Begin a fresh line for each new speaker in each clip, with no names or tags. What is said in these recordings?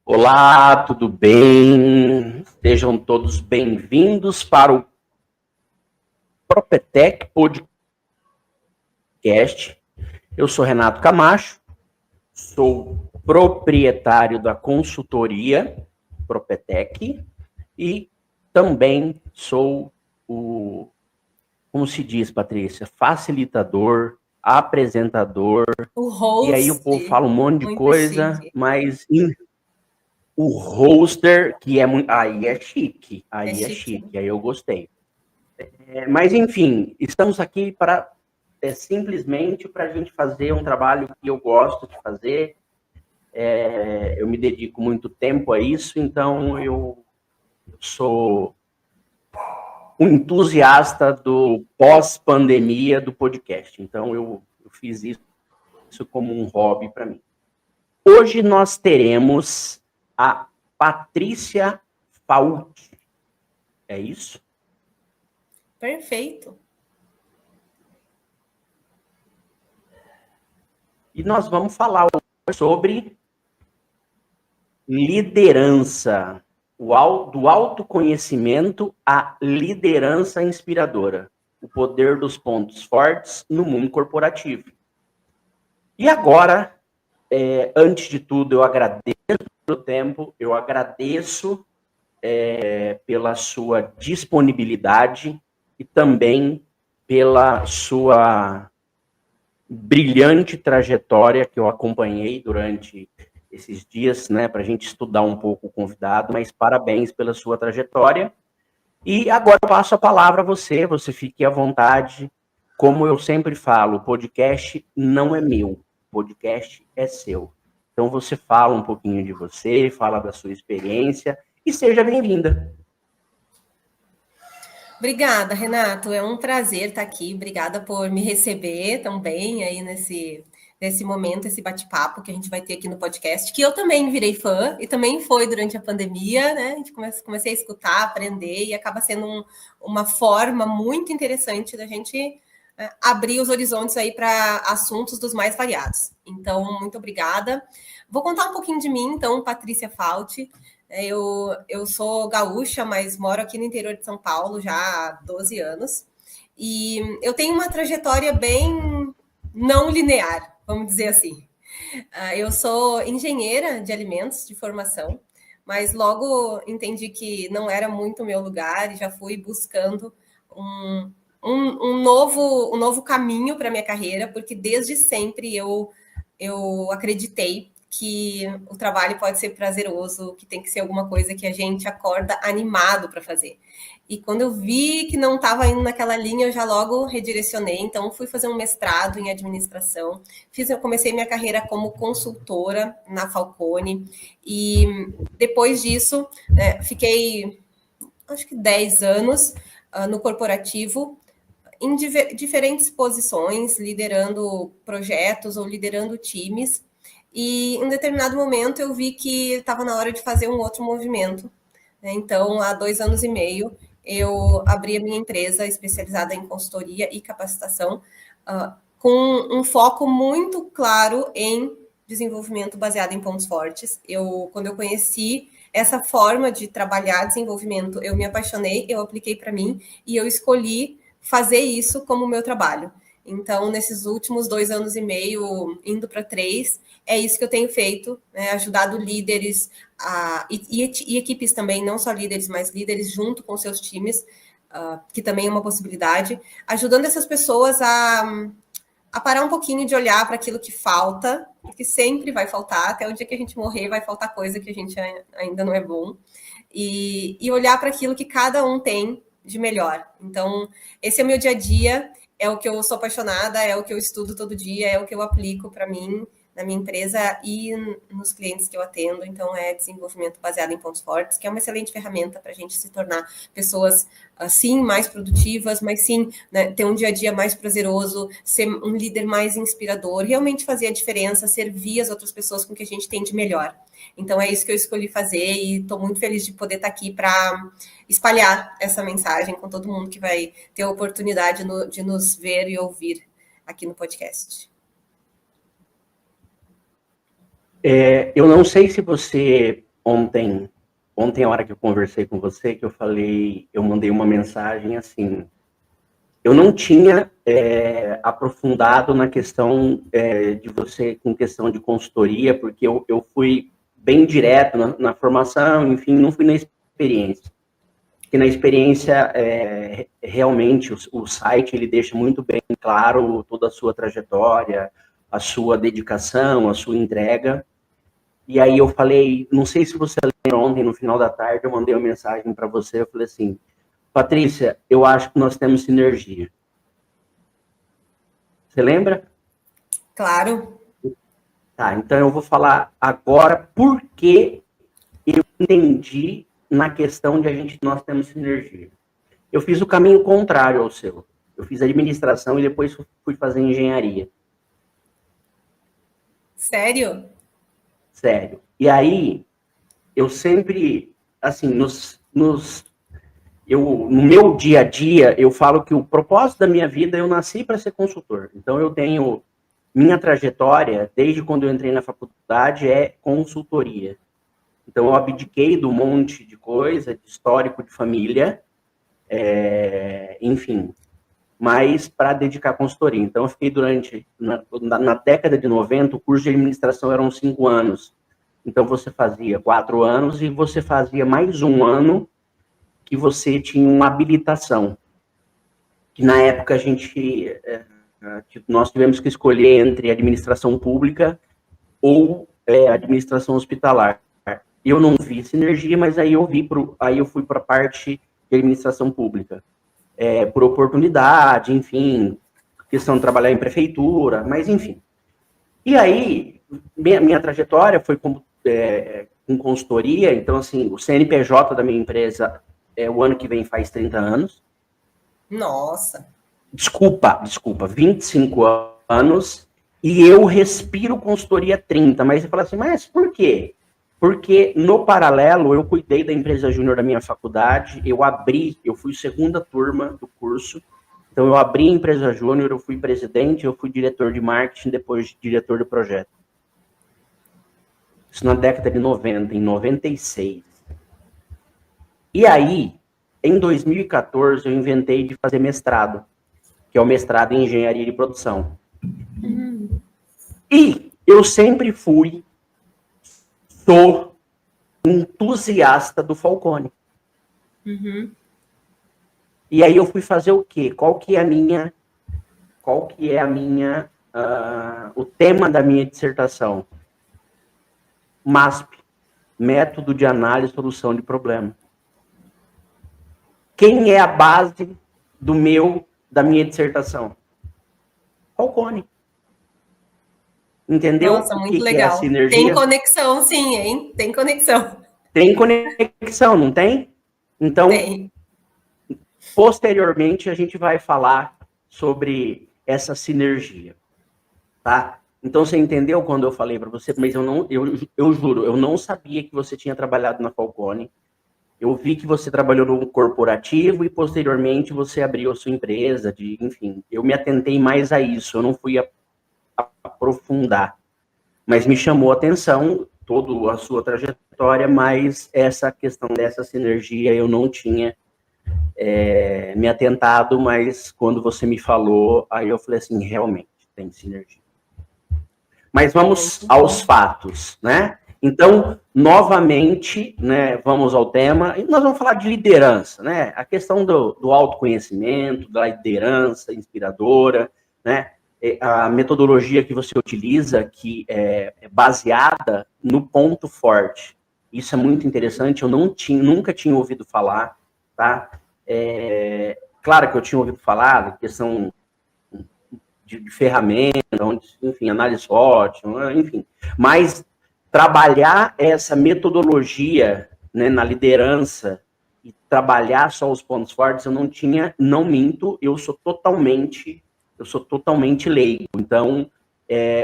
Olá, tudo bem? Sejam todos bem-vindos para o Propetec Podcast. Eu sou Renato Camacho, sou proprietário da consultoria Propetec e também sou como se diz, Patrícia, facilitador, apresentador.
O host.
E aí o povo fala um monte de coisa, chique. Mas o hoster, que é muito... Aí é chique. Aí é chique. Aí eu gostei. Mas, enfim, estamos aqui para simplesmente para a gente fazer um trabalho que eu gosto de fazer. Eu me dedico muito tempo a isso, então eu sou um entusiasta do pós-pandemia do podcast. Então, eu fiz isso como um hobby para mim. Hoje nós teremos a Patrícia Fauci. É isso?
Perfeito.
E nós vamos falar sobre liderança, do autoconhecimento à liderança inspiradora, o poder dos pontos fortes no mundo corporativo. E agora, antes de tudo, eu agradeço pelo tempo, eu agradeço pela sua disponibilidade e também pela sua brilhante trajetória que eu acompanhei durante esses dias, né, para a gente estudar um pouco o convidado, mas parabéns pela sua trajetória. E agora eu passo a palavra a você fique à vontade. Como eu sempre falo, o podcast não é meu, o podcast é seu. Então você fala um pouquinho de você, fala da sua experiência e seja bem-vinda.
Obrigada, Renato. É um prazer estar aqui. Obrigada por me receber também aí nesse momento, esse bate-papo que a gente vai ter aqui no podcast, que eu também virei fã e também foi durante a pandemia, né? A gente comecei a escutar, aprender e acaba sendo uma forma muito interessante da gente abrir os horizontes aí para assuntos dos mais variados. Então, muito obrigada. Vou contar um pouquinho de mim, então, Patrícia Fauci. Eu sou gaúcha, mas moro aqui no interior de São Paulo já há 12 anos. E eu tenho uma trajetória bem não linear, vamos dizer assim. Eu sou engenheira de alimentos de formação, mas logo entendi que não era muito o meu lugar e já fui buscando um novo caminho para minha carreira, porque desde sempre eu acreditei que o trabalho pode ser prazeroso, que tem que ser alguma coisa que a gente acorda animado para fazer. E quando eu vi que não estava indo naquela linha, eu já logo redirecionei. Então, fui fazer um mestrado em administração. Eu comecei minha carreira como consultora na Falcone. E depois disso, fiquei, acho que 10 anos no corporativo, em diferentes posições, liderando projetos ou liderando times. E em determinado momento eu vi que estava na hora de fazer um outro movimento. Então, há 2 anos e meio, eu abri a minha empresa especializada em consultoria e capacitação, com um foco muito claro em desenvolvimento baseado em pontos fortes. Quando eu conheci essa forma de trabalhar desenvolvimento, eu me apaixonei, eu apliquei para mim e eu escolhi fazer isso como meu trabalho. Então, nesses últimos 2 anos e meio, indo para 3, é isso que eu tenho feito, né? Ajudado líderes e equipes também, não só líderes, mas líderes junto com seus times, que também é uma possibilidade, ajudando essas pessoas a parar um pouquinho de olhar para aquilo que falta, porque sempre vai faltar, até o dia que a gente morrer vai faltar coisa que a gente ainda não é bom, e olhar para aquilo que cada um tem de melhor. Então, esse é o meu dia a dia, é o que eu sou apaixonada, é o que eu estudo todo dia, é o que eu aplico para mim, na minha empresa e nos clientes que eu atendo. Então, é desenvolvimento baseado em pontos fortes, que é uma excelente ferramenta para a gente se tornar pessoas, sim, mais produtivas, mas sim, né, ter um dia a dia mais prazeroso, ser um líder mais inspirador, realmente fazer a diferença, servir as outras pessoas com o que a gente tem de melhor. Então, é isso que eu escolhi fazer e estou muito feliz de poder estar aqui para espalhar essa mensagem com todo mundo que vai ter a oportunidade de nos ver e ouvir aqui no podcast.
Eu não sei se você ontem, a hora que eu conversei com você, que eu mandei uma mensagem assim, eu não tinha aprofundado na questão de você, com questão de consultoria, porque eu fui bem direto na formação, enfim, não fui na experiência. Porque na experiência, realmente, o site, ele deixa muito bem claro toda a sua trajetória, a sua dedicação, a sua entrega. E aí eu falei, não sei se você lembra, ontem, no final da tarde, eu mandei uma mensagem para você, eu falei assim, Patrícia, eu acho que nós temos sinergia. Você lembra?
Claro.
Tá, então eu vou falar agora por que eu entendi na questão de nós temos sinergia. Eu fiz o caminho contrário ao seu. Eu fiz administração e depois fui fazer engenharia.
Sério?
Sério. E aí, eu sempre, assim, no meu dia a dia, eu falo que o propósito da minha vida, eu nasci para ser consultor. Então, eu tenho, minha trajetória, desde quando eu entrei na faculdade, é consultoria. Então, eu abdiquei do monte de coisa, de histórico de família, enfim, mas para dedicar à consultoria. Então, eu fiquei na década de 90, o curso de administração eram 5 anos. Então, você fazia 4 anos e você fazia mais um ano que você tinha uma habilitação. Que na época nós tivemos que escolher entre administração pública ou administração hospitalar. Eu não vi sinergia, mas aí eu fui para a parte de administração pública. Por oportunidade, enfim, questão de trabalhar em prefeitura, mas enfim. E aí, minha trajetória foi com consultoria, então, assim, o CNPJ da minha empresa, o ano que vem faz 30 anos.
Nossa.
Desculpa, 25 anos, e eu respiro consultoria 30, mas você fala assim, mas por quê? Porque, no paralelo, eu cuidei da empresa júnior da minha faculdade, eu fui segunda turma do curso, então eu abri a empresa júnior, eu fui presidente, eu fui diretor de marketing, depois diretor de projeto. Isso na década de 90, em 96. E aí, em 2014, eu inventei de fazer mestrado, que é o mestrado em engenharia de produção. E eu sempre sou entusiasta do Falcone.
Uhum.
E aí eu fui fazer o quê? Qual que é o tema da minha dissertação? MASP, Método de Análise e Solução de Problema. Quem é a base da minha dissertação? Falcone. Entendeu?
Nossa, muito legal.
Que é a sinergia?
Tem conexão, sim, hein? Tem conexão.
Tem conexão, não tem? Então,
tem.
Posteriormente, a gente vai falar sobre essa sinergia, tá? Então, você entendeu quando eu falei para você, mas eu juro, eu não sabia que você tinha trabalhado na Falcone. Eu vi que você trabalhou no corporativo e, posteriormente, você abriu a sua empresa, enfim. Eu me atentei mais a isso, eu não fui aprofundar. Mas me chamou a atenção toda a sua trajetória, mas essa questão dessa sinergia eu não tinha me atentado, mas quando você me falou, aí eu falei assim, realmente, tem sinergia. Mas vamos aos fatos, né? Então, novamente, né, vamos ao tema, e nós vamos falar de liderança, né? A questão do autoconhecimento, da liderança inspiradora, né? A metodologia que você utiliza, que é baseada no ponto forte. Isso é muito interessante, eu nunca tinha ouvido falar, tá? Claro que eu tinha ouvido falar da questão de ferramenta, enfim, análise SWOT, enfim, mas trabalhar essa metodologia, né, na liderança e trabalhar só os pontos fortes, eu não minto, eu sou totalmente leigo. Então,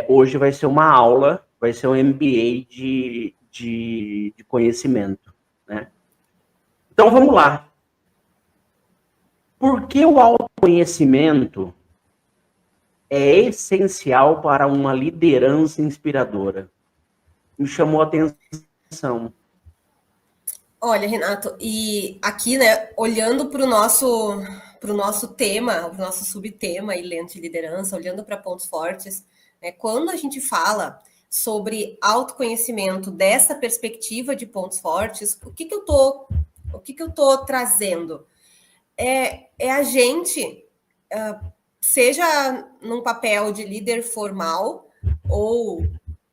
hoje vai ser uma aula, vai ser um MBA de conhecimento, né? Então, vamos lá. Por que o autoconhecimento é essencial para uma liderança inspiradora? Me chamou a atenção.
Olha, Renato, e aqui, né, olhando para o nosso tema, o nosso subtema e lente de liderança, olhando para pontos fortes, né, quando a gente fala sobre autoconhecimento dessa perspectiva de pontos fortes, o que eu tô trazendo? É a gente, seja num papel de líder formal ou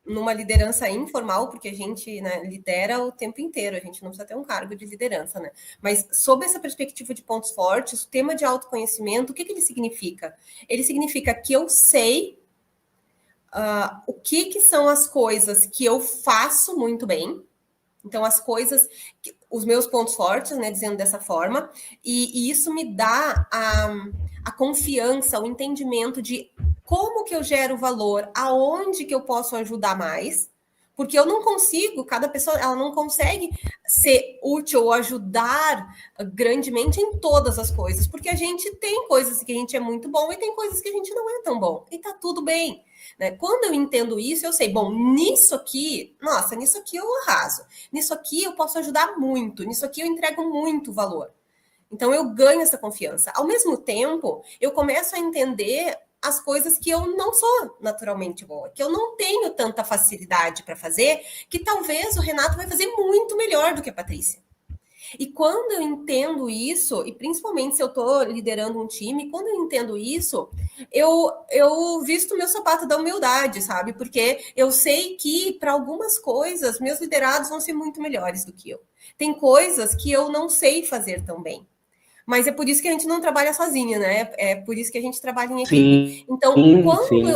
numa liderança informal, porque a gente, né, lidera o tempo inteiro, a gente não precisa ter um cargo de liderança, né? Mas sob essa perspectiva de pontos fortes, o tema de autoconhecimento, o que ele significa? Ele significa que eu sei o que são as coisas que eu faço muito bem, então, as coisas, os meus pontos fortes, né, dizendo dessa forma, e isso me dá a confiança, o entendimento de como que eu gero valor, aonde que eu posso ajudar mais, porque eu não consigo, cada pessoa, ela não consegue ser útil ou ajudar grandemente em todas as coisas, porque a gente tem coisas que a gente é muito bom e tem coisas que a gente não é tão bom, e tá tudo bem. Né? Quando eu entendo isso, eu sei, bom, nisso aqui, nossa, nisso aqui eu arraso. Nisso aqui eu posso ajudar muito. Nisso aqui eu entrego muito valor. Então eu ganho essa confiança. Ao mesmo tempo, eu começo a entender as coisas que eu não sou naturalmente boa, que eu não tenho tanta facilidade para fazer, que talvez o Renato vai fazer muito melhor do que a Patrícia. E quando eu entendo isso, e principalmente se eu estou liderando um time, quando eu entendo isso, eu visto o meu sapato da humildade, sabe? Porque eu sei que para algumas coisas, meus liderados vão ser muito melhores do que eu. Tem coisas que eu não sei fazer tão bem. Mas é por isso que a gente não trabalha sozinha, né? É por isso que a gente trabalha em equipe.
Sim,
Então,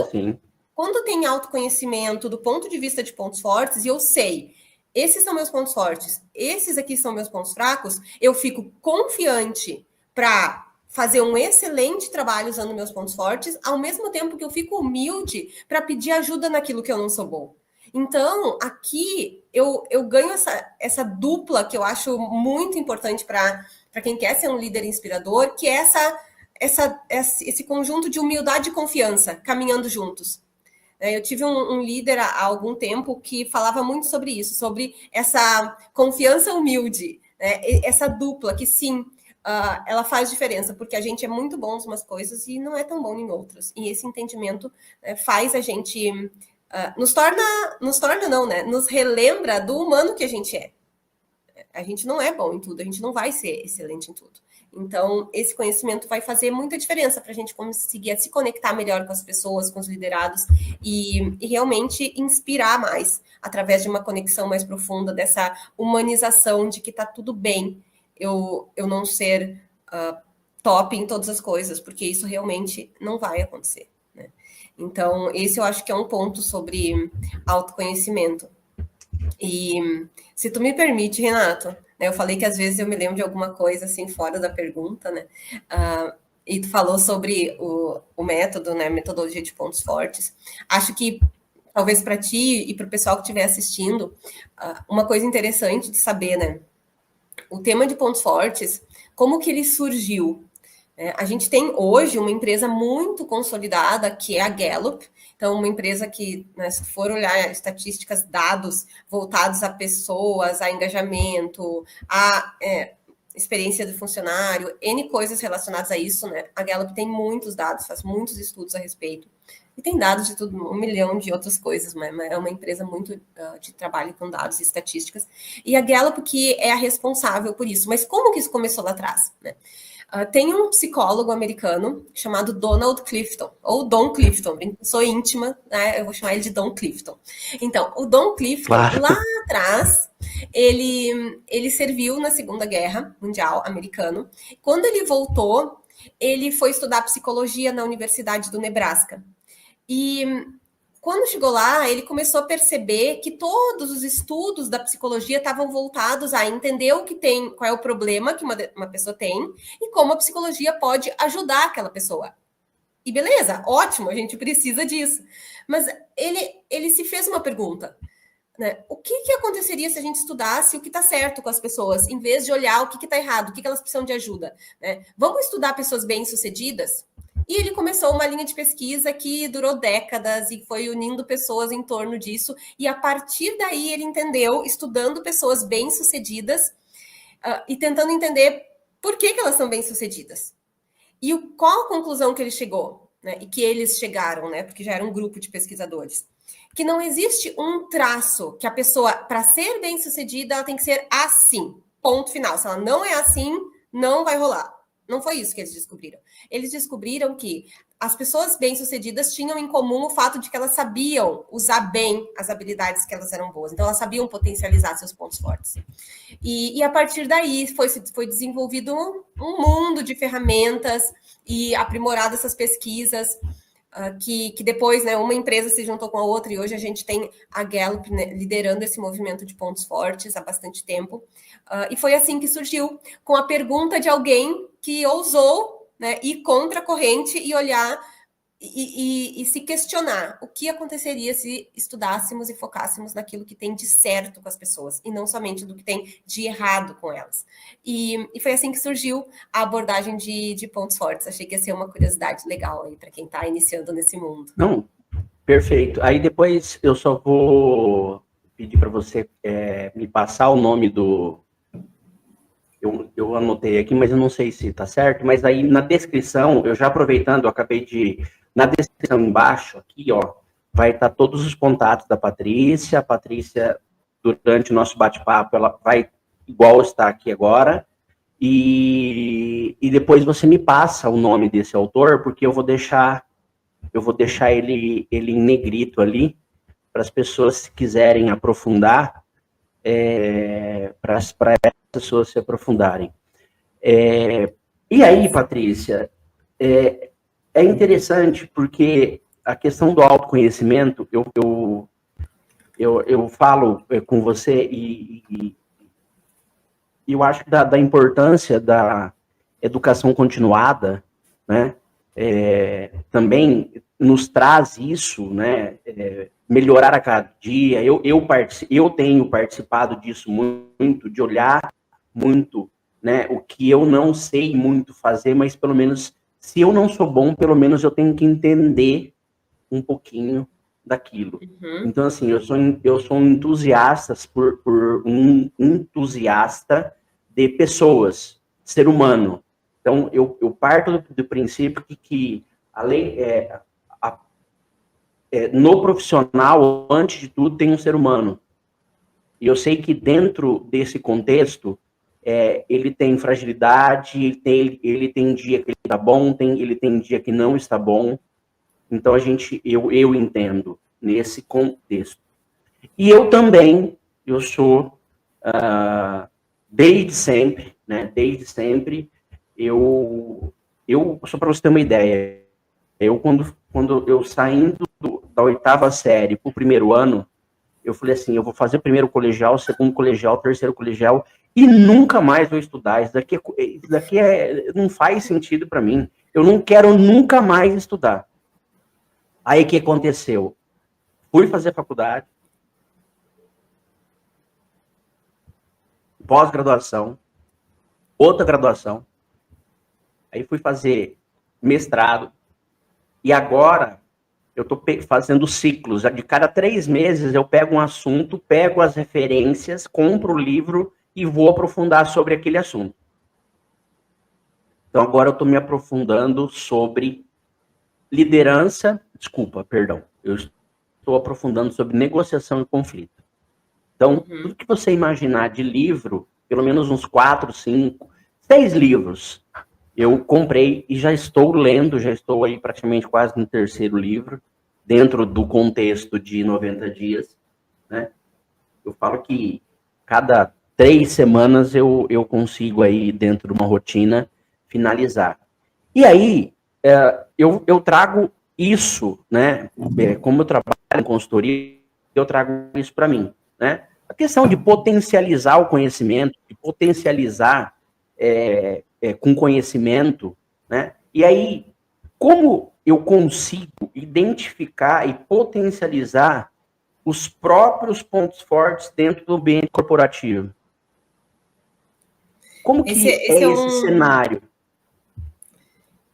sim.
quando tem autoconhecimento do ponto de vista de pontos fortes, e eu sei, esses são meus pontos fortes, esses aqui são meus pontos fracos, eu fico confiante para fazer um excelente trabalho usando meus pontos fortes, ao mesmo tempo que eu fico humilde para pedir ajuda naquilo que eu não sou bom. Então, aqui eu ganho essa dupla que eu acho muito importante para quem quer ser um líder inspirador, que é esse conjunto de humildade e confiança caminhando juntos. Eu tive um líder há algum tempo que falava muito sobre isso, sobre essa confiança humilde, né? Essa dupla que sim, ela faz diferença, porque a gente é muito bom em umas coisas e não é tão bom em outras. E esse entendimento, né, faz a gente nos torna não, né? Nos relembra do humano que a gente é. A gente não é bom em tudo, a gente não vai ser excelente em tudo. Então, esse conhecimento vai fazer muita diferença para a gente conseguir se conectar melhor com as pessoas, com os liderados e realmente inspirar mais através de uma conexão mais profunda, dessa humanização de que está tudo bem eu não ser top em todas as coisas, porque isso realmente não vai acontecer. Né? Então, esse eu acho que é um ponto sobre autoconhecimento. E se tu me permite, Renato, né, eu falei que às vezes eu me lembro de alguma coisa assim fora da pergunta, né? E tu falou sobre o método, né, metodologia de pontos fortes. Acho que talvez para ti e para o pessoal que estiver assistindo, uma coisa interessante de saber, né? O tema de pontos fortes, como que ele surgiu? A gente tem hoje uma empresa muito consolidada, que é a Gallup. Então, uma empresa que, né, se for olhar estatísticas, dados voltados a pessoas, a engajamento, a experiência do funcionário, N coisas relacionadas a isso, né? A Gallup tem muitos dados, faz muitos estudos a respeito. E tem dados de tudo, 1 milhão de outras coisas, mas é uma empresa muito de trabalho com dados e estatísticas. E a Gallup que é a responsável por isso. Mas como que isso começou lá atrás, né? Tem um psicólogo americano chamado Donald Clifton, ou Don Clifton, sou íntima, né? Eu vou chamar ele de Don Clifton. Então, o Don Clifton, claro, lá atrás, ele serviu na Segunda Guerra Mundial americana. Quando ele voltou, ele foi estudar psicologia na Universidade do Nebraska. E quando chegou lá, ele começou a perceber que todos os estudos da psicologia estavam voltados a entender o que tem, qual é o problema que uma pessoa tem e como a psicologia pode ajudar aquela pessoa. E beleza, ótimo, a gente precisa disso. Mas ele se fez uma pergunta, né? O que aconteceria se a gente estudasse o que está certo com as pessoas, em vez de olhar o que está errado, o que elas precisam de ajuda? Né? Vamos estudar pessoas bem-sucedidas? E ele começou uma linha de pesquisa que durou décadas e foi unindo pessoas em torno disso. E a partir daí ele entendeu, estudando pessoas bem-sucedidas, e tentando entender por que elas são bem-sucedidas. E qual a conclusão que ele chegou, né? E que eles chegaram, né? Porque já era um grupo de pesquisadores. Que não existe um traço que a pessoa, para ser bem-sucedida, ela tem que ser assim. Ponto final. Se ela não é assim, não vai rolar. Não foi isso que eles descobriram. Eles descobriram que as pessoas bem-sucedidas tinham em comum o fato de que elas sabiam usar bem as habilidades que elas eram boas. Então, elas sabiam potencializar seus pontos fortes. E a partir daí foi desenvolvido um mundo de ferramentas e aprimorado essas pesquisas que depois, né, uma empresa se juntou com a outra e hoje a gente tem a Gallup, né, liderando esse movimento de pontos fortes há bastante tempo. E foi assim que surgiu, com a pergunta de alguém que ousou, né, ir contra a corrente e olhar e se questionar o que aconteceria se estudássemos e focássemos naquilo que tem de certo com as pessoas e não somente do que tem de errado com elas. E foi assim que surgiu a abordagem de pontos fortes. Achei que ia ser uma curiosidade legal aí para quem está iniciando nesse mundo.
Não, perfeito. Aí depois eu só vou pedir para você me passar o nome do... Eu anotei aqui, mas eu não sei se está certo, mas aí na descrição, eu já aproveitando, eu acabei de... Na descrição embaixo, aqui, ó, vai estar todos os contatos da Patrícia. A Patrícia, durante o nosso bate-papo, ela vai igual está aqui agora. E depois você me passa o nome desse autor, porque eu vou deixar ele em negrito ali, para as pessoas se quiserem aprofundar, para as pessoas se aprofundarem. E aí, Patrícia, é interessante porque a questão do autoconhecimento, eu falo com você e eu acho da importância da educação continuada, né? Também nos traz isso, né? Melhorar a cada dia. Eu tenho participado disso muito, de olhar muito, né? O que eu não sei muito fazer, mas pelo menos, se eu não sou bom, pelo menos eu tenho que entender um pouquinho daquilo.
Uhum.
Então, assim, eu sou um entusiasta um entusiasta de pessoas, ser humano. Então, eu parto do princípio que além no profissional, antes de tudo, tem um ser humano. E eu sei que dentro desse contexto, ele tem fragilidade, ele tem dia que ele está bom, ele tem dia que não está bom. Então, eu entendo nesse contexto. E eu também, eu sou, desde sempre, né? Desde sempre, só para você ter uma ideia, quando eu saindo da 8ª série para o 1º ano, eu falei assim, eu vou fazer o 1º colegial, 2º colegial, 3º colegial, e nunca mais vou estudar. Isso daqui não faz sentido para mim. Eu não quero nunca mais estudar. Aí o que aconteceu? Fui fazer faculdade, pós-graduação, outra graduação, aí fui fazer mestrado, e agora eu estou fazendo ciclos. De cada 3 meses eu pego um assunto, pego as referências, compro o livro e vou aprofundar sobre aquele assunto. Então agora eu estou me aprofundando sobre eu estou aprofundando sobre negociação e conflito. Então, tudo que você imaginar de livro, pelo menos uns 4, 5, 6 livros, eu comprei e já estou lendo, já estou aí praticamente quase no 3º livro, dentro do contexto de 90 dias, né? Eu falo que cada 3 semanas eu consigo aí, dentro de uma rotina, finalizar. E aí, eu trago isso, né? Como eu trabalho em consultoria, eu trago isso para mim, né? A questão de potencializar o conhecimento, de potencializar com conhecimento, né? E aí, como eu consigo identificar e potencializar os próprios pontos fortes dentro do ambiente corporativo? Como que esse cenário?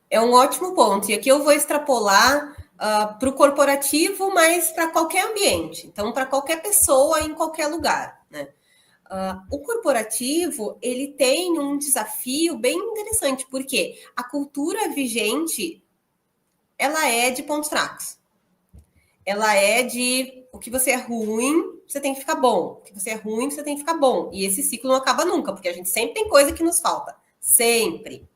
É um ótimo ponto. E aqui eu vou extrapolar para o corporativo, mas para qualquer ambiente. Então, para qualquer pessoa, em qualquer lugar, né? O corporativo, ele tem um desafio bem interessante, porque a cultura vigente, ela é de pontos fracos. Ela é de o que você é ruim, você tem que ficar bom. O que você é ruim, você tem que ficar bom. E esse ciclo não acaba nunca, porque a gente sempre tem coisa que nos falta. Sempre.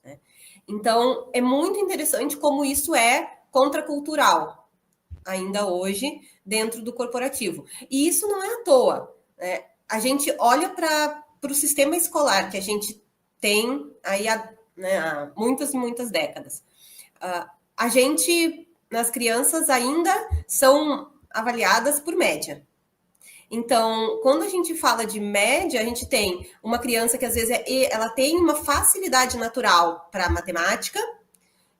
Né? Então, é muito interessante como isso é contracultural, ainda hoje, dentro do corporativo. E isso não é à toa. Né? A gente olha para o sistema escolar que a gente tem aí há muitas e muitas décadas. A gente, nas crianças, ainda são avaliadas por média. Então, quando a gente fala de média, a gente tem uma criança que às vezes ela tem uma facilidade natural para matemática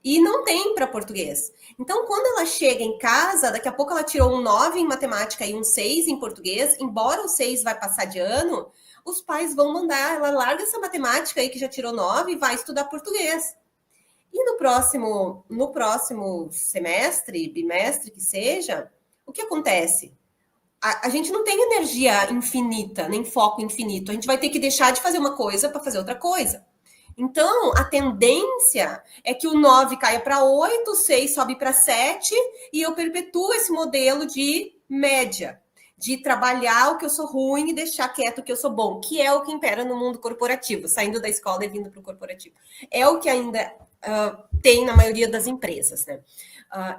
e não tem para português. Então, quando ela chega em casa, daqui a pouco ela tirou um 9 em matemática e um 6 em português, embora o 6 vai passar de ano, os pais vão mandar, ela larga essa matemática aí que já tirou 9 e vai estudar português. E no próximo semestre, bimestre que seja, o que acontece? A gente não tem energia infinita, nem foco infinito. A gente vai ter que deixar de fazer uma coisa para fazer outra coisa. Então, a tendência é que o 9 caia para 8, o 6 sobe para 7, e eu perpetuo esse modelo de média, de trabalhar o que eu sou ruim e deixar quieto o que eu sou bom, que é o que impera no mundo corporativo, saindo da escola e vindo para o corporativo. É o que ainda tem na maioria das empresas. Né?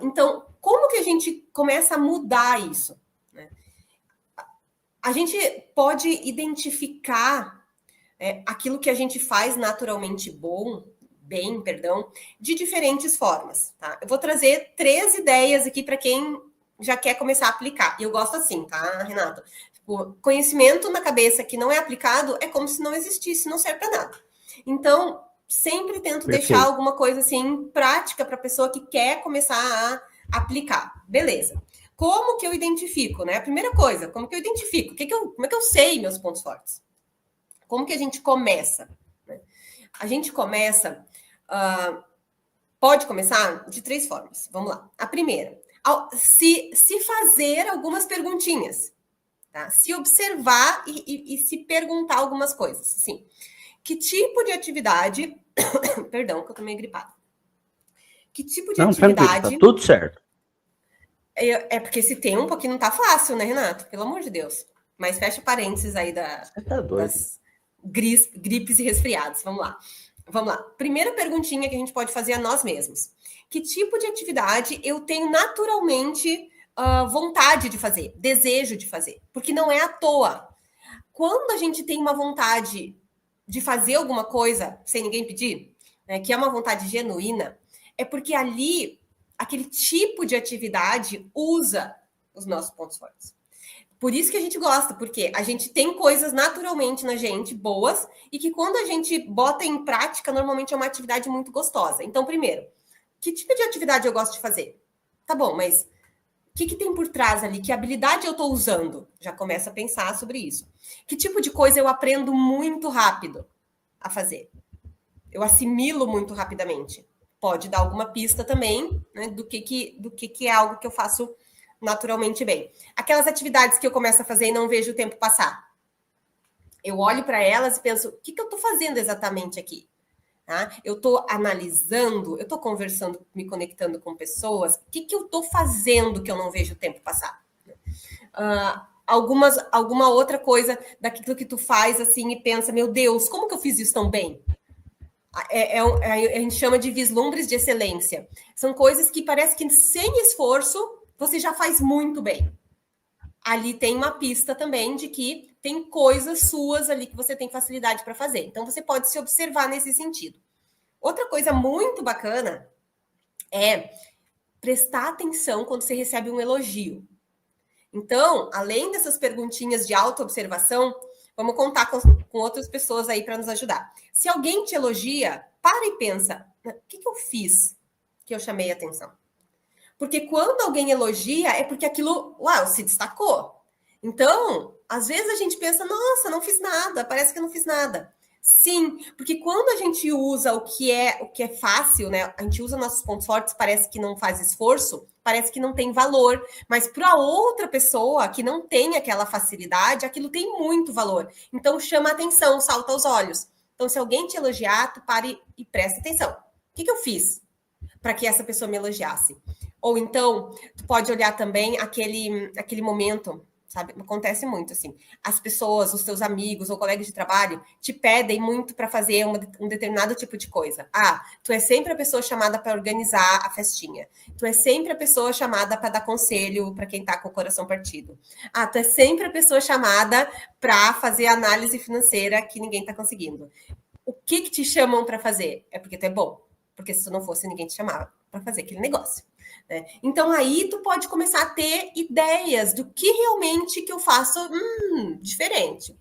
Então, como que a gente começa a mudar isso? Né? A gente pode identificar aquilo que a gente faz naturalmente bem, de diferentes formas. Tá? Eu vou trazer 3 ideias aqui para quem já quer começar a aplicar. E eu gosto assim, tá, Renato? Tipo, conhecimento na cabeça que não é aplicado é como se não existisse, não serve para nada. Então, sempre tento deixar alguma coisa assim prática para a pessoa que quer começar a aplicar. Beleza. Como que eu identifico, né? A primeira coisa, como que eu identifico? Como é que eu sei meus pontos fortes? Como que a gente começa? A gente começa, pode começar de 3 formas. Vamos lá. A primeira, se fazer algumas perguntinhas, tá? Se observar e se perguntar algumas coisas. Sim. Que tipo de atividade... Perdão, que eu tô meio gripada. Que tipo de atividade...
Tá tudo certo.
É porque esse tempo aqui não tá fácil, né, Renato? Pelo amor de Deus. Mas fecha parênteses aí das gripes e resfriados. Vamos lá. Primeira perguntinha que a gente pode fazer a nós mesmos. Que tipo de atividade eu tenho naturalmente vontade de fazer, desejo de fazer? Porque não é à toa. Quando a gente tem uma vontade de fazer alguma coisa sem ninguém pedir, né, que é uma vontade genuína, é porque ali, aquele tipo de atividade usa os nossos pontos fortes. Por isso que a gente gosta, porque a gente tem coisas naturalmente na gente boas e que quando a gente bota em prática, normalmente é uma atividade muito gostosa. Então, primeiro, que tipo de atividade eu gosto de fazer? Tá bom, mas o que tem por trás ali? Que habilidade eu estou usando? Já começa a pensar sobre isso. Que tipo de coisa eu aprendo muito rápido a fazer? Eu assimilo muito rapidamente. Pode dar alguma pista também, né, do que é algo que eu faço naturalmente bem. Aquelas atividades que eu começo a fazer e não vejo o tempo passar. Eu olho para elas e penso, o que eu estou fazendo exatamente aqui? Tá? Eu estou analisando, eu estou conversando, me conectando com pessoas. O que eu estou fazendo que eu não vejo o tempo passar? Alguma outra coisa daquilo que tu faz assim e pensa, meu Deus, como que eu fiz isso tão bem? A gente chama de vislumbres de excelência. São coisas que parece que sem esforço você já faz muito bem. Ali tem uma pista também de que tem coisas suas ali que você tem facilidade para fazer. Então, você pode se observar nesse sentido. Outra coisa muito bacana é prestar atenção quando você recebe um elogio. Então, além dessas perguntinhas de autoobservação, vamos contar com outras pessoas aí para nos ajudar. Se alguém te elogia, para e pensa, o que eu fiz que eu chamei a atenção? Porque quando alguém elogia, é porque aquilo, se destacou. Então, às vezes a gente pensa, nossa, não fiz nada, parece que eu não fiz nada. Sim, porque quando a gente usa o que é fácil, né? A gente usa nossos pontos fortes, parece que não faz esforço, parece que não tem valor, mas para outra pessoa que não tem aquela facilidade, aquilo tem muito valor. Então chama atenção, salta aos olhos. Então, se alguém te elogiar, tu pare e presta atenção. O que eu fiz para que essa pessoa me elogiasse? Ou então, tu pode olhar também aquele momento, sabe? Acontece muito, assim. As pessoas, os teus amigos ou colegas de trabalho te pedem muito para fazer um determinado tipo de coisa. Ah, tu é sempre a pessoa chamada para organizar a festinha. Tu é sempre a pessoa chamada para dar conselho para quem tá com o coração partido. Ah, tu é sempre a pessoa chamada para fazer análise financeira que ninguém tá conseguindo. O que te chamam para fazer? É porque tu é bom. Porque se tu não fosse, ninguém te chamava para fazer aquele negócio. Né? Então aí tu pode começar a ter ideias do que realmente que eu faço diferente.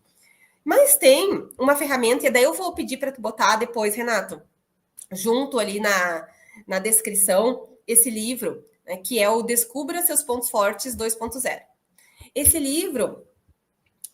Mas tem uma ferramenta, e daí eu vou pedir para tu botar depois, Renato, junto ali na descrição, esse livro, né, que é o Descubra Seus Pontos Fortes 2.0. Esse livro,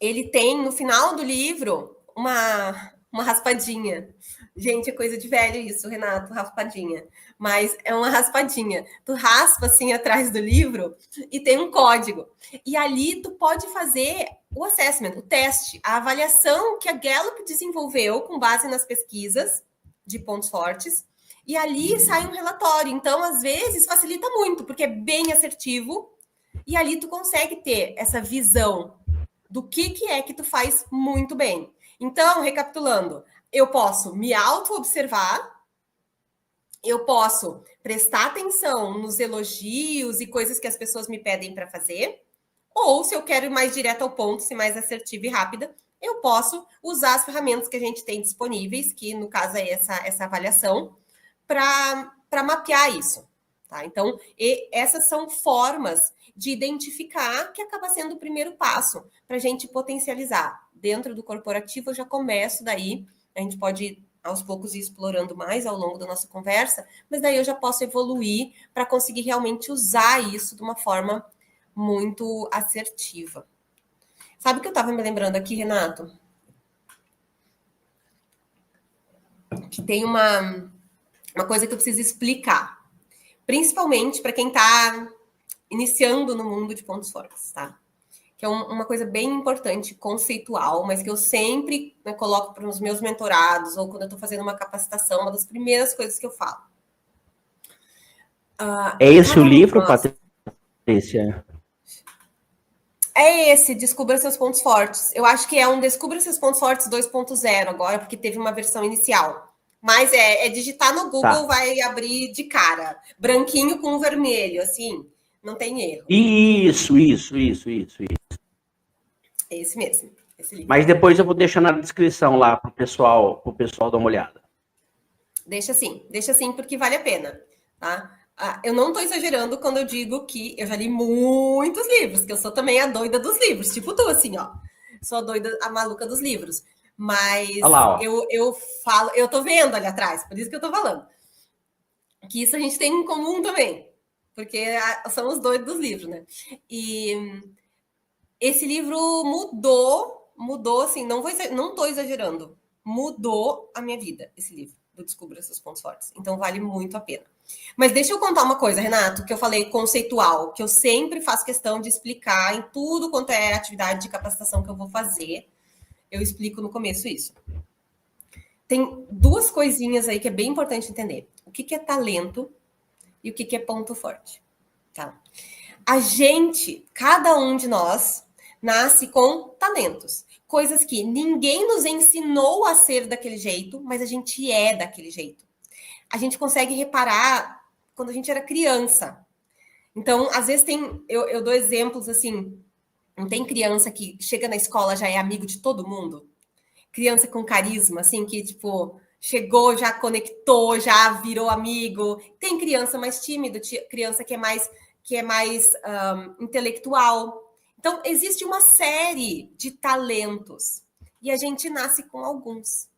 ele tem, no final do livro, uma raspadinha. Gente, é coisa de velho isso, Renato, raspadinha. Mas é uma raspadinha. Tu raspa assim atrás do livro e tem um código. E ali tu pode fazer o assessment, o teste, a avaliação que a Gallup desenvolveu com base nas pesquisas de pontos fortes. E ali sai um relatório. Então, às vezes, facilita muito, porque é bem assertivo. E ali tu consegue ter essa visão do que é que tu faz muito bem. Então, recapitulando, eu posso me auto-observar, eu posso prestar atenção nos elogios e coisas que as pessoas me pedem para fazer, ou se eu quero ir mais direto ao ponto, ser mais assertiva e rápida, eu posso usar as ferramentas que a gente tem disponíveis, que no caso é essa avaliação, para mapear isso. Tá? Então, essas são formas de identificar que acaba sendo o primeiro passo para a gente potencializar. Dentro do corporativo, eu já começo daí, a gente pode aos poucos ir explorando mais ao longo da nossa conversa, mas daí eu já posso evoluir para conseguir realmente usar isso de uma forma muito assertiva. Sabe o que eu estava me lembrando aqui, Renato? Que tem uma coisa que eu preciso explicar, principalmente para quem está iniciando no mundo de pontos fortes, tá? Que é uma coisa bem importante, conceitual, mas que eu sempre coloco para os meus mentorados ou quando eu estou fazendo uma capacitação, uma das primeiras coisas que eu falo.
É esse o livro, Patrícia?
É esse, Descubra Seus Pontos Fortes. Eu acho que é um Descubra Seus Pontos Fortes 2.0 agora, porque teve uma versão inicial. Mas é digitar no Google, tá. Vai abrir de cara. Branquinho com vermelho, assim, não tem erro.
Isso.
Esse mesmo. Esse livro.
Mas depois eu vou deixar na descrição lá pro pessoal dar uma olhada.
Deixa assim, porque vale a pena, tá? Eu não estou exagerando quando eu digo que eu já li muitos livros, que eu sou também a doida dos livros, tipo tu, assim, ó. Sou a doida, a maluca dos livros. Mas
lá,
eu falo, eu tô vendo ali atrás, por isso que eu tô falando. Que isso a gente tem em comum também, porque somos doidos dos livros, né? E esse livro mudou, assim, não tô exagerando, mudou a minha vida, esse livro, do Descubra Seus Pontos Fortes. Então, vale muito a pena. Mas deixa eu contar uma coisa, Renato, que eu falei conceitual, que eu sempre faço questão de explicar em tudo quanto é atividade de capacitação que eu vou fazer. Eu explico no começo isso. Tem duas coisinhas aí que é bem importante entender. O que é talento e o que é ponto forte. Tá? A gente, cada um de nós, nasce com talentos. Coisas que ninguém nos ensinou a ser daquele jeito, mas a gente é daquele jeito. A gente consegue reparar quando a gente era criança. Então, às vezes eu dou exemplos assim, não tem criança que chega na escola já é amigo de todo mundo? Criança com carisma, assim, que tipo, chegou, já conectou, já virou amigo. Tem criança mais tímida, criança que é mais intelectual. Então, existe uma série de talentos e a gente nasce com alguns.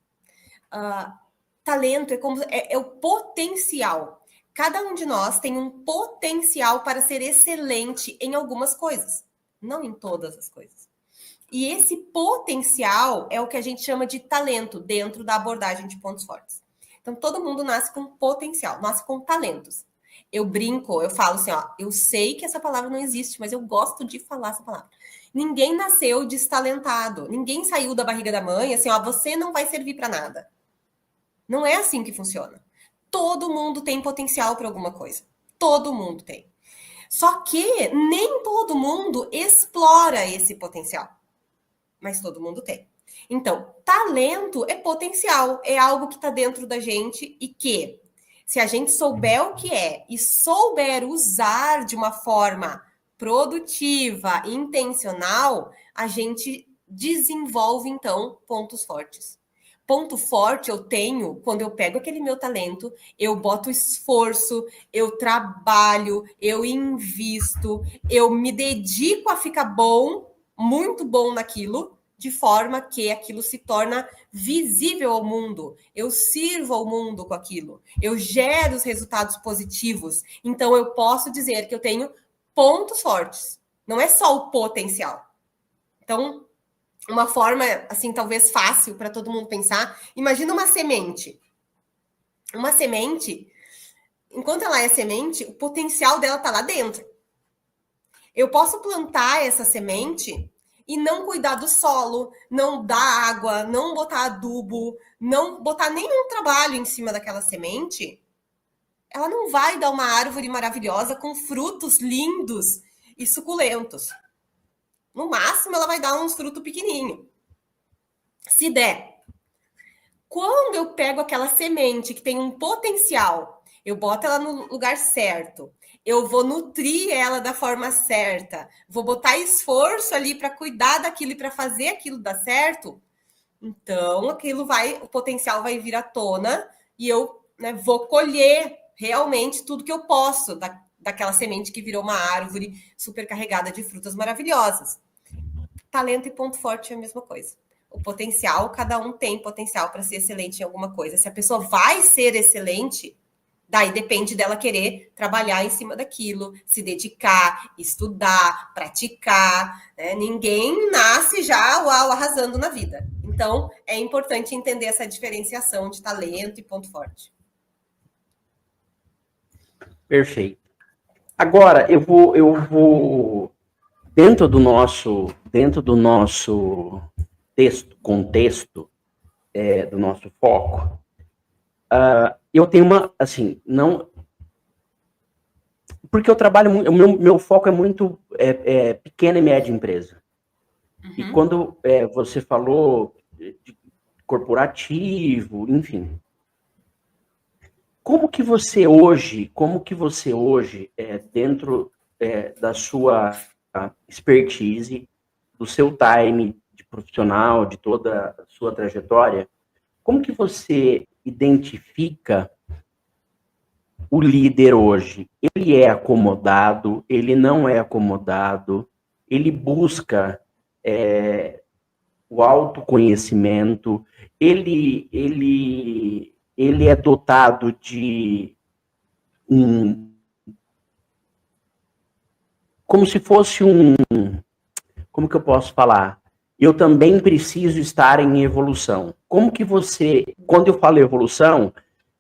Talento é o potencial. Cada um de nós tem um potencial para ser excelente em algumas coisas, não em todas as coisas. E esse potencial é o que a gente chama de talento dentro da abordagem de pontos fortes. Então, todo mundo nasce com potencial, nasce com talentos. Eu brinco, eu falo assim, ó, eu sei que essa palavra não existe, mas eu gosto de falar essa palavra. Ninguém nasceu destalentado, ninguém saiu da barriga da mãe assim, ó, você não vai servir para nada. Não é assim que funciona. Todo mundo tem potencial para alguma coisa. Todo mundo tem. Só que nem todo mundo explora esse potencial. Mas todo mundo tem. Então, talento é potencial, é algo que está dentro da gente e que, se a gente souber o que é e souber usar de uma forma produtiva, intencional, a gente desenvolve, então, pontos fortes. Ponto forte eu tenho quando eu pego aquele meu talento, eu boto esforço, eu trabalho, eu invisto, eu me dedico a ficar bom, muito bom naquilo, de forma que aquilo se torna visível ao mundo. Eu sirvo ao mundo com aquilo. Eu gero os resultados positivos. Então, eu posso dizer que eu tenho pontos fortes. Não é só o potencial. Então, uma forma, assim, talvez fácil para todo mundo pensar. Imagina uma semente. Uma semente, enquanto ela é semente, o potencial dela está lá dentro. Eu posso plantar essa semente e não cuidar do solo, não dar água, não botar adubo, não botar nenhum trabalho em cima daquela semente. Ela não vai dar uma árvore maravilhosa com frutos lindos e suculentos. No máximo, ela vai dar uns frutos pequenininhos. Se der. Quando eu pego aquela semente que tem um potencial, eu boto ela no lugar certo, eu vou nutrir ela da forma certa, vou botar esforço ali para cuidar daquilo e para fazer aquilo dar certo, então aquilo vai, o potencial vai vir à tona e eu, né, vou colher realmente tudo que eu posso daquela semente que virou uma árvore super carregada de frutas maravilhosas. Talento e ponto forte é a mesma coisa. O potencial, cada um tem potencial para ser excelente em alguma coisa. Se a pessoa vai ser excelente, daí depende dela querer trabalhar em cima daquilo, se dedicar, estudar, praticar. Né? Ninguém nasce já uau, arrasando na vida. Então, é importante entender essa diferenciação de talento e ponto forte.
Perfeito. Agora, eu vou dentro do nosso contexto, do nosso foco, eu tenho uma, assim, não, porque eu trabalho muito, o meu foco é muito pequena e média empresa. Uhum. E quando você falou de corporativo, enfim, como que você hoje, dentro da sua expertise, do seu time de profissional, de toda a sua trajetória, como que você identifica o líder hoje? Ele é acomodado? Ele não é acomodado? Ele busca o autoconhecimento? Ele é dotado de como se fosse como que eu posso falar? Eu também preciso estar em evolução. Como que você, quando eu falo evolução,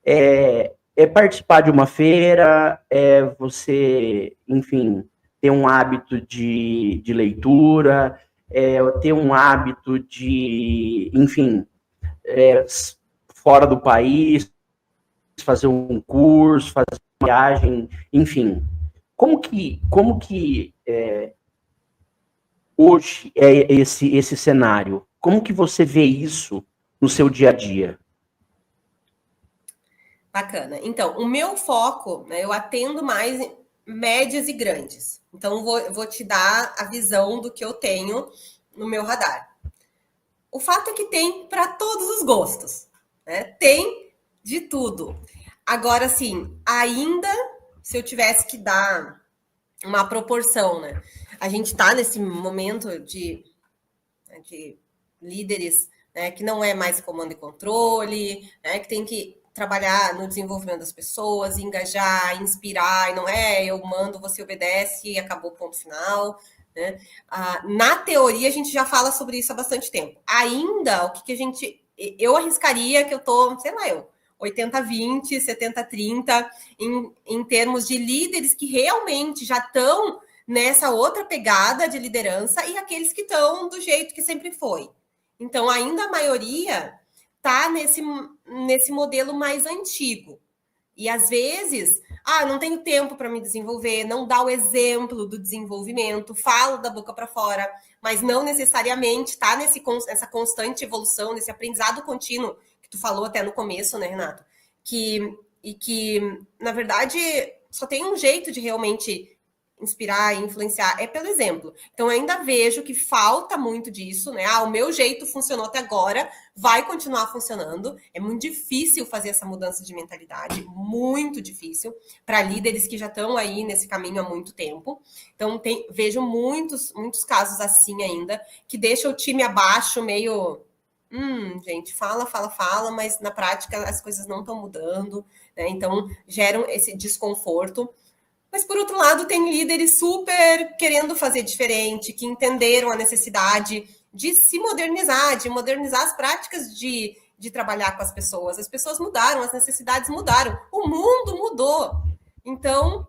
é participar de uma feira, é você, enfim, ter um hábito de leitura, ter um hábito de, enfim, fora do país, fazer um curso, fazer uma viagem, enfim. Como que hoje é esse cenário? Como que você vê isso no seu dia a dia?
Bacana. Então, o meu foco, né, eu atendo mais médias e grandes. Então, vou te dar a visão do que eu tenho no meu radar. O fato é que tem para todos os gostos, né? Tem de tudo. Agora, assim, ainda se eu tivesse que dar uma proporção, né? A gente está nesse momento de líderes, né, que não é mais comando e controle, né, que tem que trabalhar no desenvolvimento das pessoas, engajar, inspirar, e não é eu mando, você obedece e acabou, ponto final. né? Na teoria, a gente já fala sobre isso há bastante tempo. Ainda, o que a gente... Eu arriscaria que eu tô, sei lá, 80-20, 70-30, em termos de líderes que realmente já estão nessa outra pegada de liderança e aqueles que estão do jeito que sempre foi. Então, ainda a maioria está nesse modelo mais antigo. E, às vezes, não tenho tempo para me desenvolver, não dá o exemplo do desenvolvimento, falo da boca para fora, mas não necessariamente está nessa constante evolução, nesse aprendizado contínuo, que tu falou até no começo, né, Renato? Que, na verdade, só tem um jeito de realmente inspirar e influenciar, é pelo exemplo. Então, eu ainda vejo que falta muito disso, né? O meu jeito funcionou até agora, vai continuar funcionando. É muito difícil fazer essa mudança de mentalidade, muito difícil, para líderes que já estão aí nesse caminho há muito tempo. Então, vejo muitos casos assim ainda, que deixa o time abaixo, meio... gente, fala, mas na prática as coisas não estão mudando, né? Então, geram esse desconforto. Mas, por outro lado, tem líderes super querendo fazer diferente, que entenderam a necessidade de se modernizar, de modernizar as práticas de trabalhar com as pessoas. As pessoas mudaram, as necessidades mudaram, o mundo mudou. Então,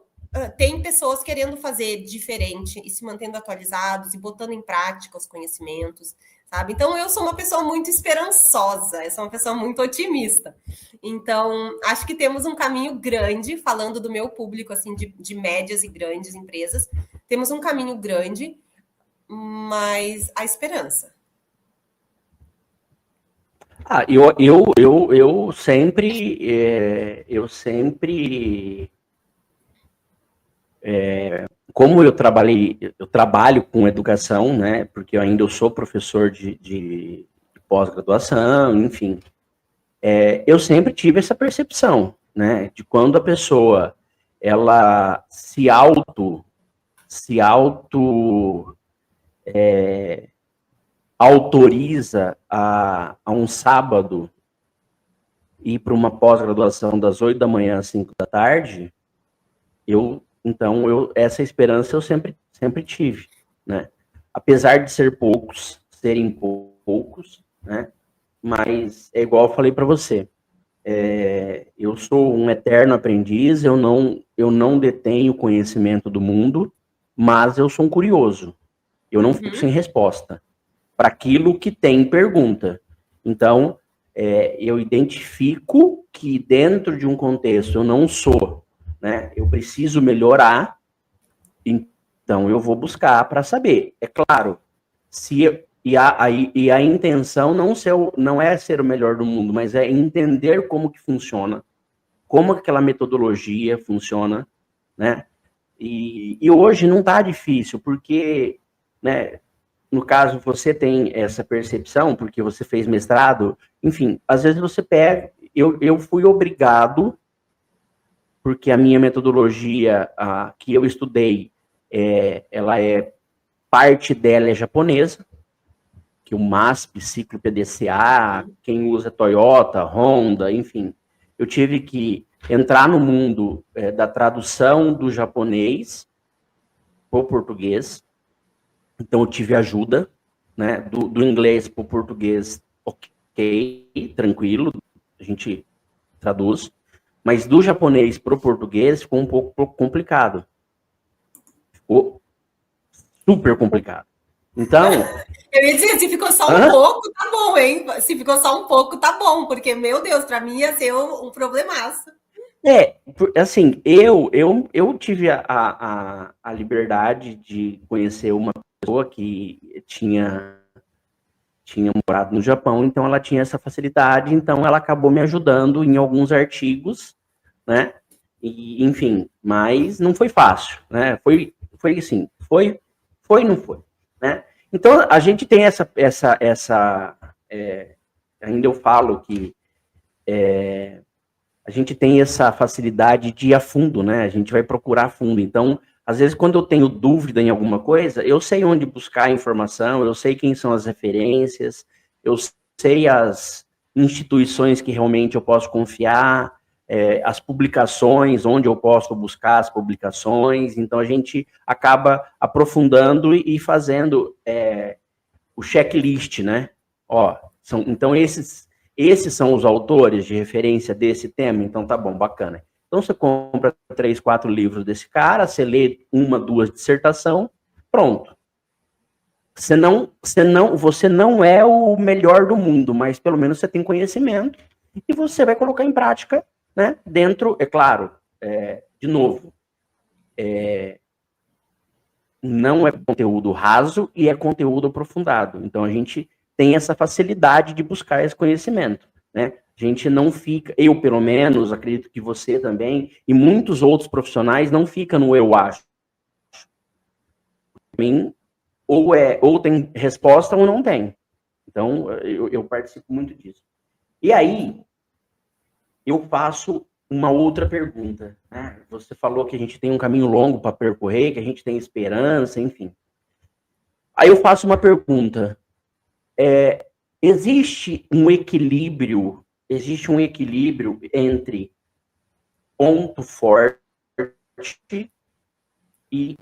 tem pessoas querendo fazer diferente e se mantendo atualizados e botando em prática os conhecimentos, sabe? Então, eu sou uma pessoa muito esperançosa, eu sou uma pessoa muito otimista. Então, acho que temos um caminho grande, falando do meu público, assim, de médias e grandes empresas, temos um caminho grande, mas a esperança.
Eu sempre como eu trabalho com educação, né, porque eu sou professor de pós-graduação, enfim, eu sempre tive essa percepção, né, de quando a pessoa, ela se autoriza a um sábado ir para uma pós-graduação das 8 da manhã às 5 da tarde, essa esperança eu sempre tive, né? Apesar de serem poucos, né? Mas é igual eu falei para você, eu sou um eterno aprendiz, eu não detenho conhecimento do mundo, mas eu sou um curioso. Eu não fico sem resposta para aquilo que tem pergunta. Então, eu identifico que dentro de um contexto eu não sou, né? Eu preciso melhorar, então eu vou buscar para saber. É claro, a intenção não é ser o melhor do mundo, mas é entender como que funciona, como aquela metodologia funciona, né? E hoje não está difícil, porque, né, no caso, você tem essa percepção, porque você fez mestrado, enfim, às vezes você pega... Eu fui obrigado, porque a minha metodologia que eu estudei, parte dela é japonesa, que o MASP, ciclo PDCA, quem usa Toyota, Honda, enfim. Eu tive que entrar no mundo da tradução do japonês para o português. Então, eu tive ajuda, né, do inglês para o português, ok, tranquilo, a gente traduz. Mas do japonês para o português ficou um pouco complicado. Ficou super complicado. Então...
Eu ia dizer, se ficou só um pouco, tá bom, hein? Se ficou só um pouco, tá bom, porque, meu Deus, para mim ia ser um problemaço.
Assim, eu tive a liberdade de conhecer uma pessoa que tinha morado no Japão, então ela tinha essa facilidade, então ela acabou me ajudando em alguns artigos, né? E, enfim, mas não foi fácil, né? Foi assim, foi, não foi, né? Então, a gente tem ainda eu falo que a gente tem essa facilidade de ir a fundo, né? A gente vai procurar a fundo. Então, às vezes, quando eu tenho dúvida em alguma coisa, eu sei onde buscar a informação, eu sei quem são as referências, eu sei as instituições que realmente eu posso confiar, as publicações, onde eu posso buscar as publicações. Então, a gente acaba aprofundando e fazendo o checklist, né? Então, esses são os autores de referência desse tema. Então, tá bom, bacana. Então, você compra 3, 4 livros desse cara, você lê 1, 2 dissertação, pronto. Você não é o melhor do mundo, mas pelo menos você tem conhecimento e você vai colocar em prática, né? Dentro, é claro, de novo, não é conteúdo raso e é conteúdo aprofundado. Então, a gente tem essa facilidade de buscar esse conhecimento, né? A gente não fica, eu pelo menos, acredito que você também, e muitos outros profissionais não ficam no eu acho. Ou tem resposta ou não tem. Então, eu participo muito disso. E aí, eu faço uma outra pergunta, né? Você falou que a gente tem um caminho longo para percorrer, que a gente tem esperança, enfim. Aí eu faço uma pergunta. Existe um equilíbrio entre ponto forte e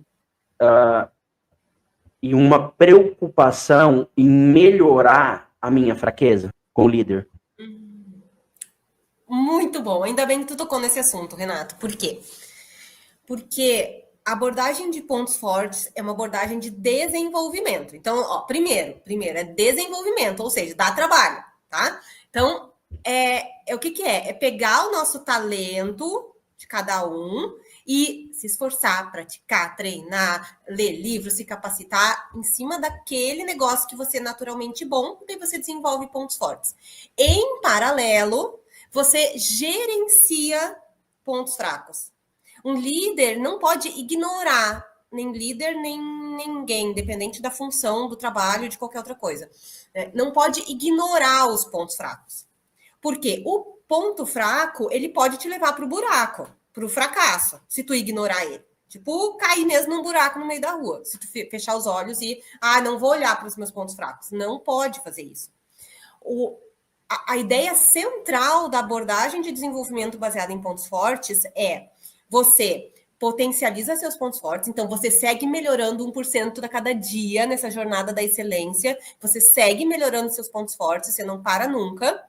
uma preocupação em melhorar a minha fraqueza como líder?
Muito bom. Ainda bem que tu tocou nesse assunto, Renato. Por quê? Porque a abordagem de pontos fortes é uma abordagem de desenvolvimento. Então, primeiro é desenvolvimento, ou seja, dá trabalho, tá? Então, o que é? É pegar o nosso talento de cada um e se esforçar, praticar, treinar, ler livros, se capacitar em cima daquele negócio que você é naturalmente bom, e você desenvolve pontos fortes. Em paralelo, você gerencia pontos fracos. Um líder não pode ignorar nem líder, nem ninguém, independente da função, do trabalho, de qualquer outra coisa. Não pode ignorar os pontos fracos. Porque o ponto fraco, ele pode te levar para o buraco, para o fracasso, se tu ignorar ele. Tipo, cair mesmo num buraco no meio da rua. Se tu fechar os olhos e, não vou olhar para os meus pontos fracos. Não pode fazer isso. A ideia central da abordagem de desenvolvimento baseada em pontos fortes é você potencializa seus pontos fortes, então você segue melhorando 1% a cada dia nessa jornada da excelência, você segue melhorando seus pontos fortes, você não para nunca.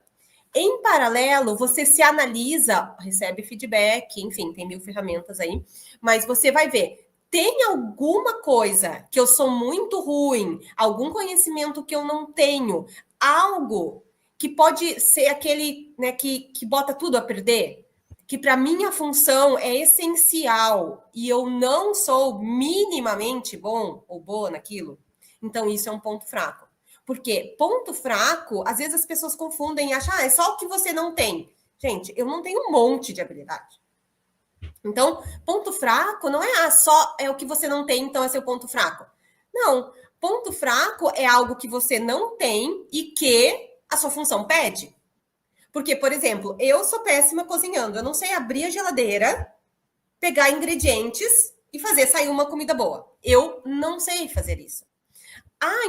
Em paralelo, você se analisa, recebe feedback, enfim, tem 1000 ferramentas aí, mas você vai ver, tem alguma coisa que eu sou muito ruim, algum conhecimento que eu não tenho, algo que pode ser aquele, né, que bota tudo a perder, que para minha função é essencial e eu não sou minimamente bom ou boa naquilo, então isso é um ponto fraco. Porque ponto fraco, às vezes as pessoas confundem e acham, é só o que você não tem. Gente, eu não tenho um monte de habilidade. Então, ponto fraco não é só o que você não tem, então é seu ponto fraco. Não, ponto fraco é algo que você não tem e que a sua função pede. Porque, por exemplo, eu sou péssima cozinhando. Eu não sei abrir a geladeira, pegar ingredientes e fazer sair uma comida boa. Eu não sei fazer isso.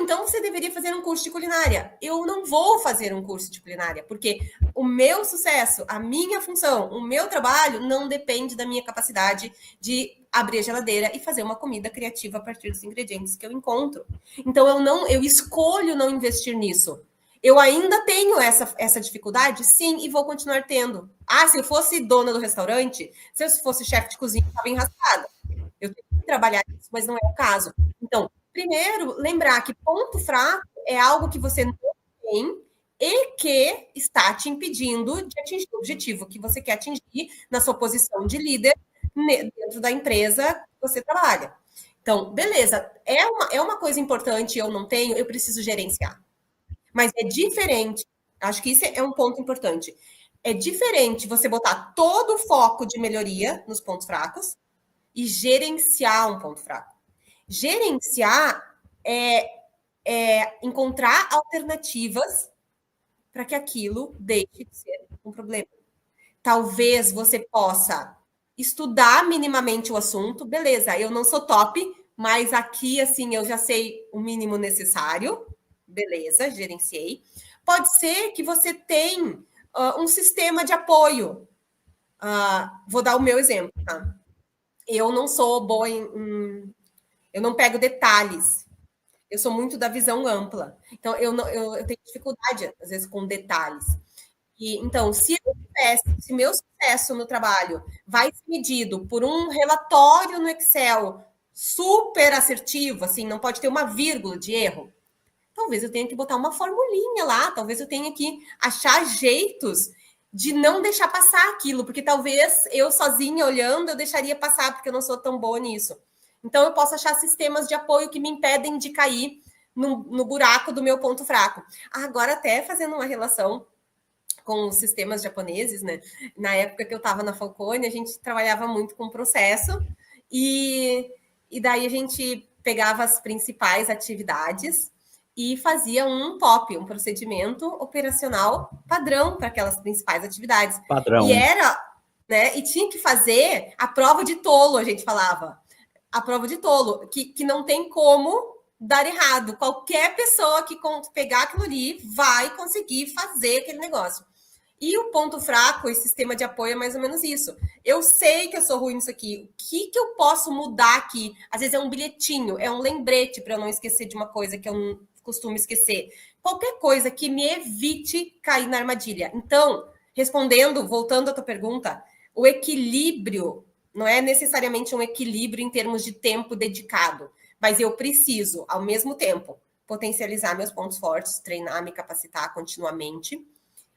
Então você deveria fazer um curso de culinária. Eu não vou fazer um curso de culinária, porque o meu sucesso, a minha função, o meu trabalho não depende da minha capacidade de abrir a geladeira e fazer uma comida criativa a partir dos ingredientes que eu encontro. Então eu escolho não investir nisso. Eu ainda tenho essa dificuldade? Sim, e vou continuar tendo. Se eu fosse dona do restaurante, se eu fosse chefe de cozinha, estava enrascada. Eu tenho que trabalhar isso, mas não é o caso. Então, primeiro, lembrar que ponto fraco é algo que você não tem e que está te impedindo de atingir o objetivo que você quer atingir na sua posição de líder dentro da empresa que você trabalha. Então, beleza, é uma coisa importante, eu não tenho, eu preciso gerenciar. Mas é diferente, acho que isso é um ponto importante. É diferente você botar todo o foco de melhoria nos pontos fracos e gerenciar um ponto fraco. Gerenciar é encontrar alternativas para que aquilo deixe de ser um problema. Talvez você possa estudar minimamente o assunto, beleza, eu não sou top, mas aqui, assim, eu já sei o mínimo necessário, beleza, gerenciei. Pode ser que você tenha um sistema de apoio Vou dar o meu exemplo, tá? Eu não sou boa eu não pego detalhes. Eu sou muito da visão ampla. Então, eu tenho dificuldade, às vezes, com detalhes. Então, se meu sucesso no trabalho vai ser medido por um relatório no Excel super assertivo, assim, não pode ter uma vírgula de erro, talvez eu tenha que botar uma formulinha lá, talvez eu tenha que achar jeitos de não deixar passar aquilo, porque talvez eu sozinha olhando eu deixaria passar, porque eu não sou tão boa nisso. Então eu posso achar sistemas de apoio que me impedem de cair no buraco do meu ponto fraco. Agora, até fazendo uma relação com os sistemas japoneses, né? Na época que eu estava na Falcone, a gente trabalhava muito com processo e daí a gente pegava as principais atividades e fazia um POP, um procedimento operacional padrão para aquelas principais atividades.
Padrão.
E né? E tinha que fazer a prova de tolo, a gente falava. A prova de tolo, que não tem como dar errado. Qualquer pessoa que pegar aquilo ali vai conseguir fazer aquele negócio. E o ponto fraco e sistema de apoio é mais ou menos isso. Eu sei que eu sou ruim nisso aqui. O que eu posso mudar aqui? Às vezes é um bilhetinho, é um lembrete para eu não esquecer de uma coisa que eu não costumo esquecer. Qualquer coisa que me evite cair na armadilha. Então, voltando à tua pergunta, o equilíbrio não é necessariamente um equilíbrio em termos de tempo dedicado, mas eu preciso, ao mesmo tempo, potencializar meus pontos fortes, treinar, me capacitar continuamente,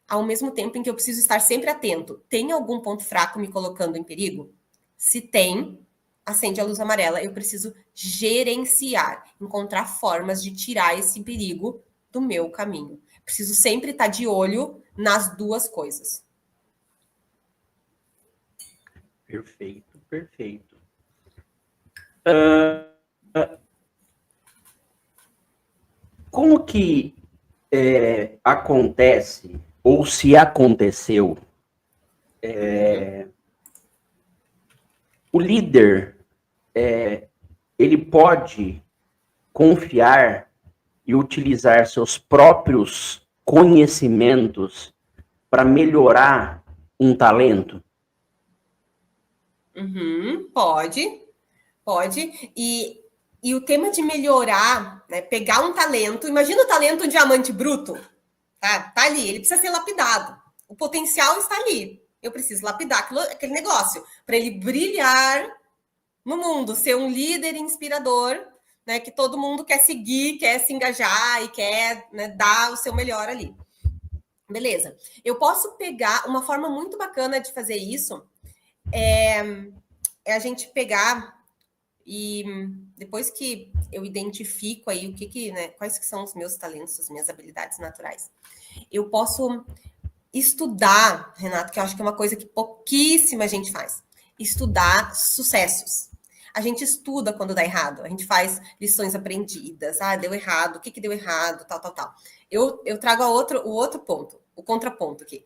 ao mesmo tempo em que eu preciso estar sempre atento. Tem algum ponto fraco me colocando em perigo? Se tem, acende a luz amarela. Eu preciso gerenciar, encontrar formas de tirar esse perigo do meu caminho. Preciso sempre estar de olho nas duas coisas.
Perfeito, perfeito. Como que acontece, ou se aconteceu, o líder, ele pode confiar e utilizar seus próprios conhecimentos para melhorar um talento?
Pode. E o tema de melhorar, né, pegar um talento, imagina o talento um diamante bruto, tá ali, ele precisa ser lapidado. O potencial está ali. Eu preciso lapidar aquele negócio para ele brilhar no mundo, ser um líder inspirador, né, que todo mundo quer seguir, quer se engajar e quer, né, dar o seu melhor ali. Beleza. Eu posso pegar uma forma muito bacana de fazer isso, é a gente pegar e depois que eu identifico aí o né, quais que são os meus talentos, as minhas habilidades naturais, eu posso estudar, Renato, que eu acho que é uma coisa que pouquíssima gente faz, estudar sucessos. A gente estuda quando dá errado, a gente faz lições aprendidas, deu errado, o que deu errado, tal. Eu trago o outro ponto, o contraponto aqui,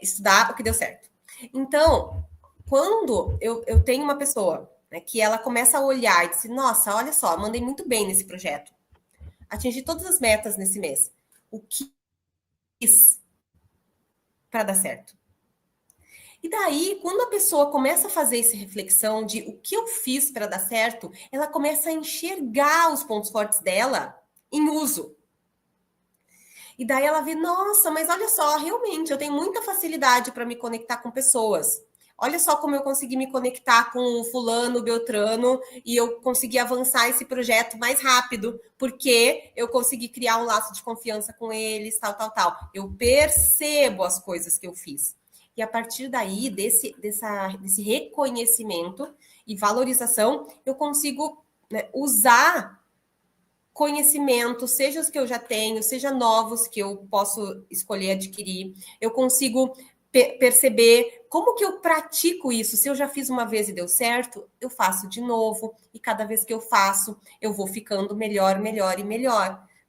estudar o que deu certo. Então, quando eu tenho uma pessoa, né, que ela começa a olhar e diz, nossa, olha só, mandei muito bem nesse projeto, atingi todas as metas nesse mês, o que fiz para dar certo? E daí, quando a pessoa começa a fazer essa reflexão de o que eu fiz para dar certo, ela começa a enxergar os pontos fortes dela em uso. E daí ela vê, nossa, mas olha só, realmente eu tenho muita facilidade para me conectar com pessoas. Olha só como eu consegui me conectar com o fulano, o Beltrano, e eu consegui avançar esse projeto mais rápido, porque eu consegui criar um laço de confiança com eles, tal. Eu percebo as coisas que eu fiz. E a partir daí, desse reconhecimento e valorização, eu consigo, né, usar conhecimentos, seja os que eu já tenho, seja novos que eu posso escolher adquirir. Eu consigo perceber como que eu pratico isso. Se eu já fiz uma vez e deu certo, eu faço de novo. E cada vez que eu faço, eu vou ficando melhor.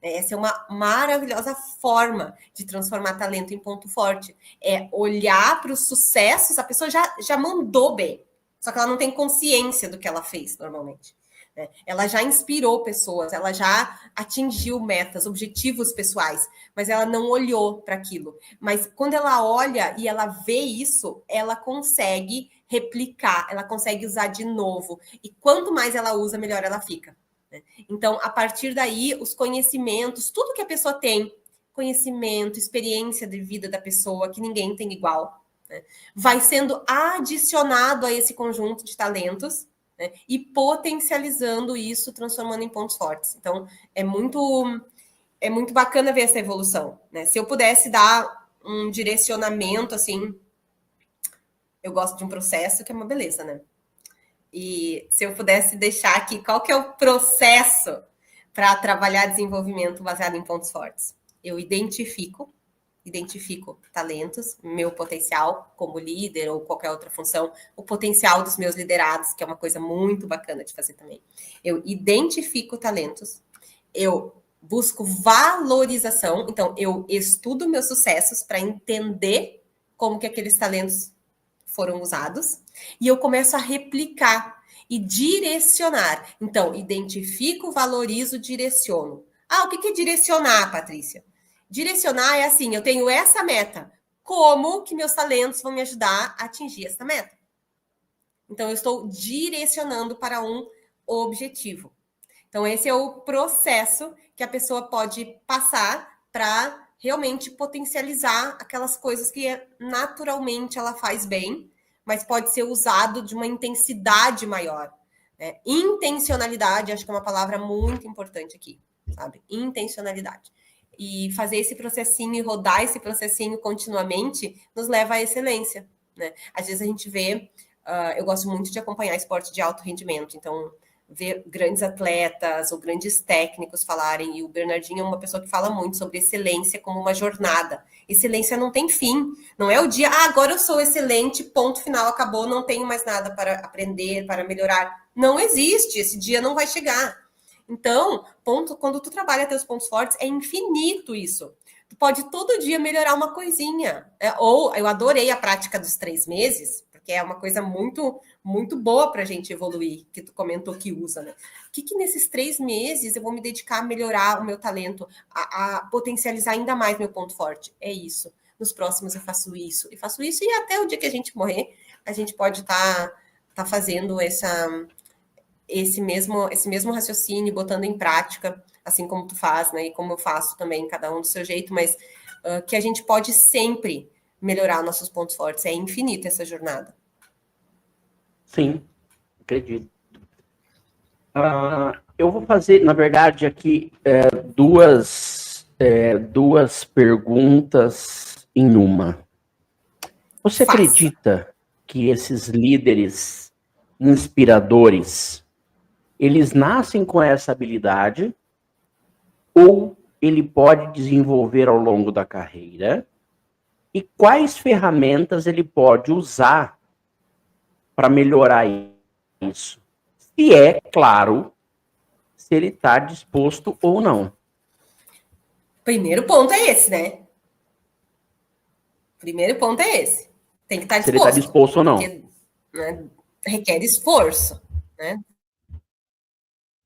Essa é uma maravilhosa forma de transformar talento em ponto forte. É olhar para os sucessos, a pessoa já mandou bem, só que ela não tem consciência do que ela fez normalmente. Ela já inspirou pessoas, ela já atingiu metas, objetivos pessoais, mas ela não olhou para aquilo. Mas quando ela olha e ela vê isso, ela consegue replicar, ela consegue usar de novo. E quanto mais ela usa, melhor ela fica. Então, a partir daí, os conhecimentos, tudo que a pessoa tem, conhecimento, experiência de vida da pessoa, que ninguém tem igual, vai sendo adicionado a esse conjunto de talentos, e potencializando isso, transformando em pontos fortes. Então, é muito bacana ver essa evolução, né? Se eu pudesse dar um direcionamento, assim, eu gosto de um processo que é uma beleza, né? E se eu pudesse deixar aqui, qual que é o processo para trabalhar desenvolvimento baseado em pontos fortes? Eu identifico talentos, meu potencial como líder ou qualquer outra função, o potencial dos meus liderados, que é uma coisa muito bacana de fazer também. Eu identifico talentos, eu busco valorização, então eu estudo meus sucessos para entender como que aqueles talentos foram usados, e eu começo a replicar e direcionar. Então, identifico, valorizo, direciono. O que é direcionar, Patrícia? Direcionar é assim, eu tenho essa meta. Como que meus talentos vão me ajudar a atingir essa meta? Então, eu estou direcionando para um objetivo. Então, esse é o processo que a pessoa pode passar para realmente potencializar aquelas coisas que naturalmente ela faz bem, mas pode ser usado de uma intensidade maior. Intencionalidade, acho que é uma palavra muito importante aqui, sabe? Intencionalidade. E fazer esse processinho e rodar esse processinho continuamente nos leva à excelência, né? Às vezes a gente vê, eu gosto muito de acompanhar esporte de alto rendimento, então ver grandes atletas ou grandes técnicos falarem, e o Bernardinho é uma pessoa que fala muito sobre excelência como uma jornada. Excelência não tem fim, não é o dia, agora eu sou excelente, ponto final, acabou, não tenho mais nada para aprender, para melhorar. Não existe, esse dia não vai chegar. Então, quando tu trabalha teus pontos fortes, é infinito isso. Tu pode todo dia melhorar uma coisinha. Ou eu adorei a prática dos 3 meses, porque é uma coisa muito, muito boa para a gente evoluir, que tu comentou que usa, né? O que nesses 3 meses eu vou me dedicar a melhorar o meu talento, a potencializar ainda mais meu ponto forte? É isso. Nos próximos eu faço isso, e até o dia que a gente morrer, a gente pode estar fazendo esse mesmo raciocínio, botando em prática, assim como tu faz, né? E como eu faço também, cada um do seu jeito, mas que a gente pode sempre melhorar nossos pontos fortes. É infinita essa jornada.
Sim, acredito. Eu vou fazer, na verdade, aqui duas perguntas em uma. Você acredita que esses líderes inspiradores, eles nascem com essa habilidade ou ele pode desenvolver ao longo da carreira? E quais ferramentas ele pode usar para melhorar isso? Se é, claro, se ele está disposto ou não.
Primeiro ponto é esse, né? Primeiro ponto é esse. Tem que estar disposto.
Se ele está disposto ou não.
Porque, né, requer esforço, né?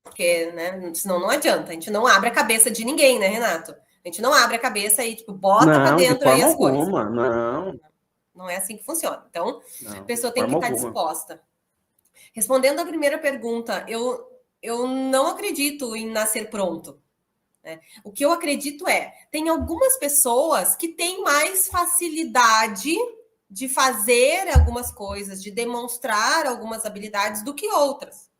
Porque, né, senão não adianta. A gente não abre a cabeça de ninguém, né, Renato? A gente não abre a cabeça e, tipo, bota para dentro aí as coisas. Não é assim que funciona. Então, a pessoa tem que estar disposta. Respondendo a primeira pergunta, eu não acredito em nascer pronto. Né? O que eu acredito tem algumas pessoas que têm mais facilidade de fazer algumas coisas, de demonstrar algumas habilidades do que outras.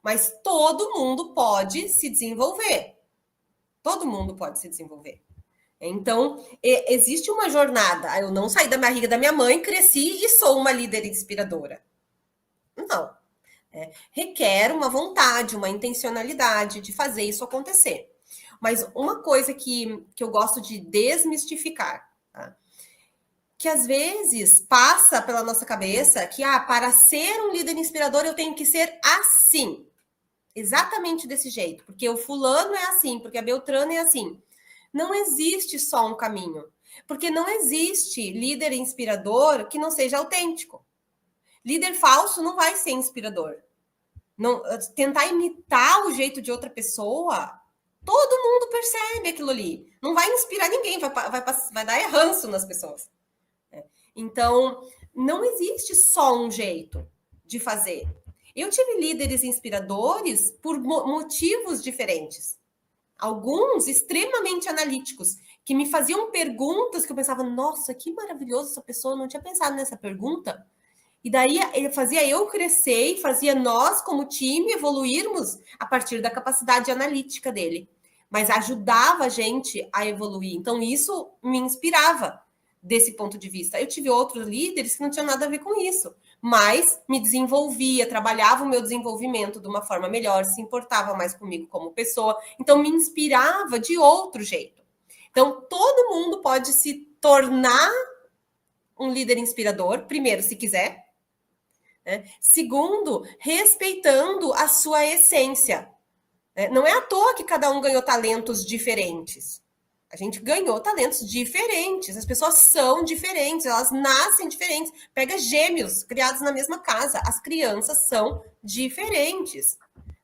Mas todo mundo pode se desenvolver. Todo mundo pode se desenvolver. Então, existe uma jornada. Eu não saí da barriga da minha mãe, cresci e sou uma líder inspiradora. Não. Requer uma vontade, uma intencionalidade de fazer isso acontecer. Mas uma coisa que eu gosto de desmistificar, tá? Que às vezes passa pela nossa cabeça que, para ser um líder inspirador, eu tenho que ser assim. Exatamente desse jeito. Porque o fulano é assim, porque a Beltrana é assim. Não existe só um caminho. Porque não existe líder inspirador que não seja autêntico. Líder falso não vai ser inspirador. Não, tentar imitar o jeito de outra pessoa, todo mundo percebe aquilo ali. Não vai inspirar ninguém, vai dar ranço nas pessoas. Então, não existe só um jeito de fazer. Eu tive líderes inspiradores por motivos diferentes. Alguns extremamente analíticos, que me faziam perguntas que eu pensava, nossa, que maravilhoso essa pessoa, eu não tinha pensado nessa pergunta. E daí ele fazia eu crescer e fazia nós, como time, evoluirmos a partir da capacidade analítica dele. Mas ajudava a gente a evoluir. Então, isso me inspirava desse ponto de vista. Eu tive outros líderes que não tinham nada a ver com isso, mas me desenvolvia, trabalhava o meu desenvolvimento de uma forma melhor, se importava mais comigo como pessoa. Então, me inspirava de outro jeito. Então, todo mundo pode se tornar um líder inspirador, primeiro, se quiser. Segundo, respeitando a sua essência. Não é à toa que cada um ganhou talentos diferentes. A gente ganhou talentos diferentes. As pessoas são diferentes, elas nascem diferentes. Pega gêmeos criados na mesma casa. As crianças são diferentes.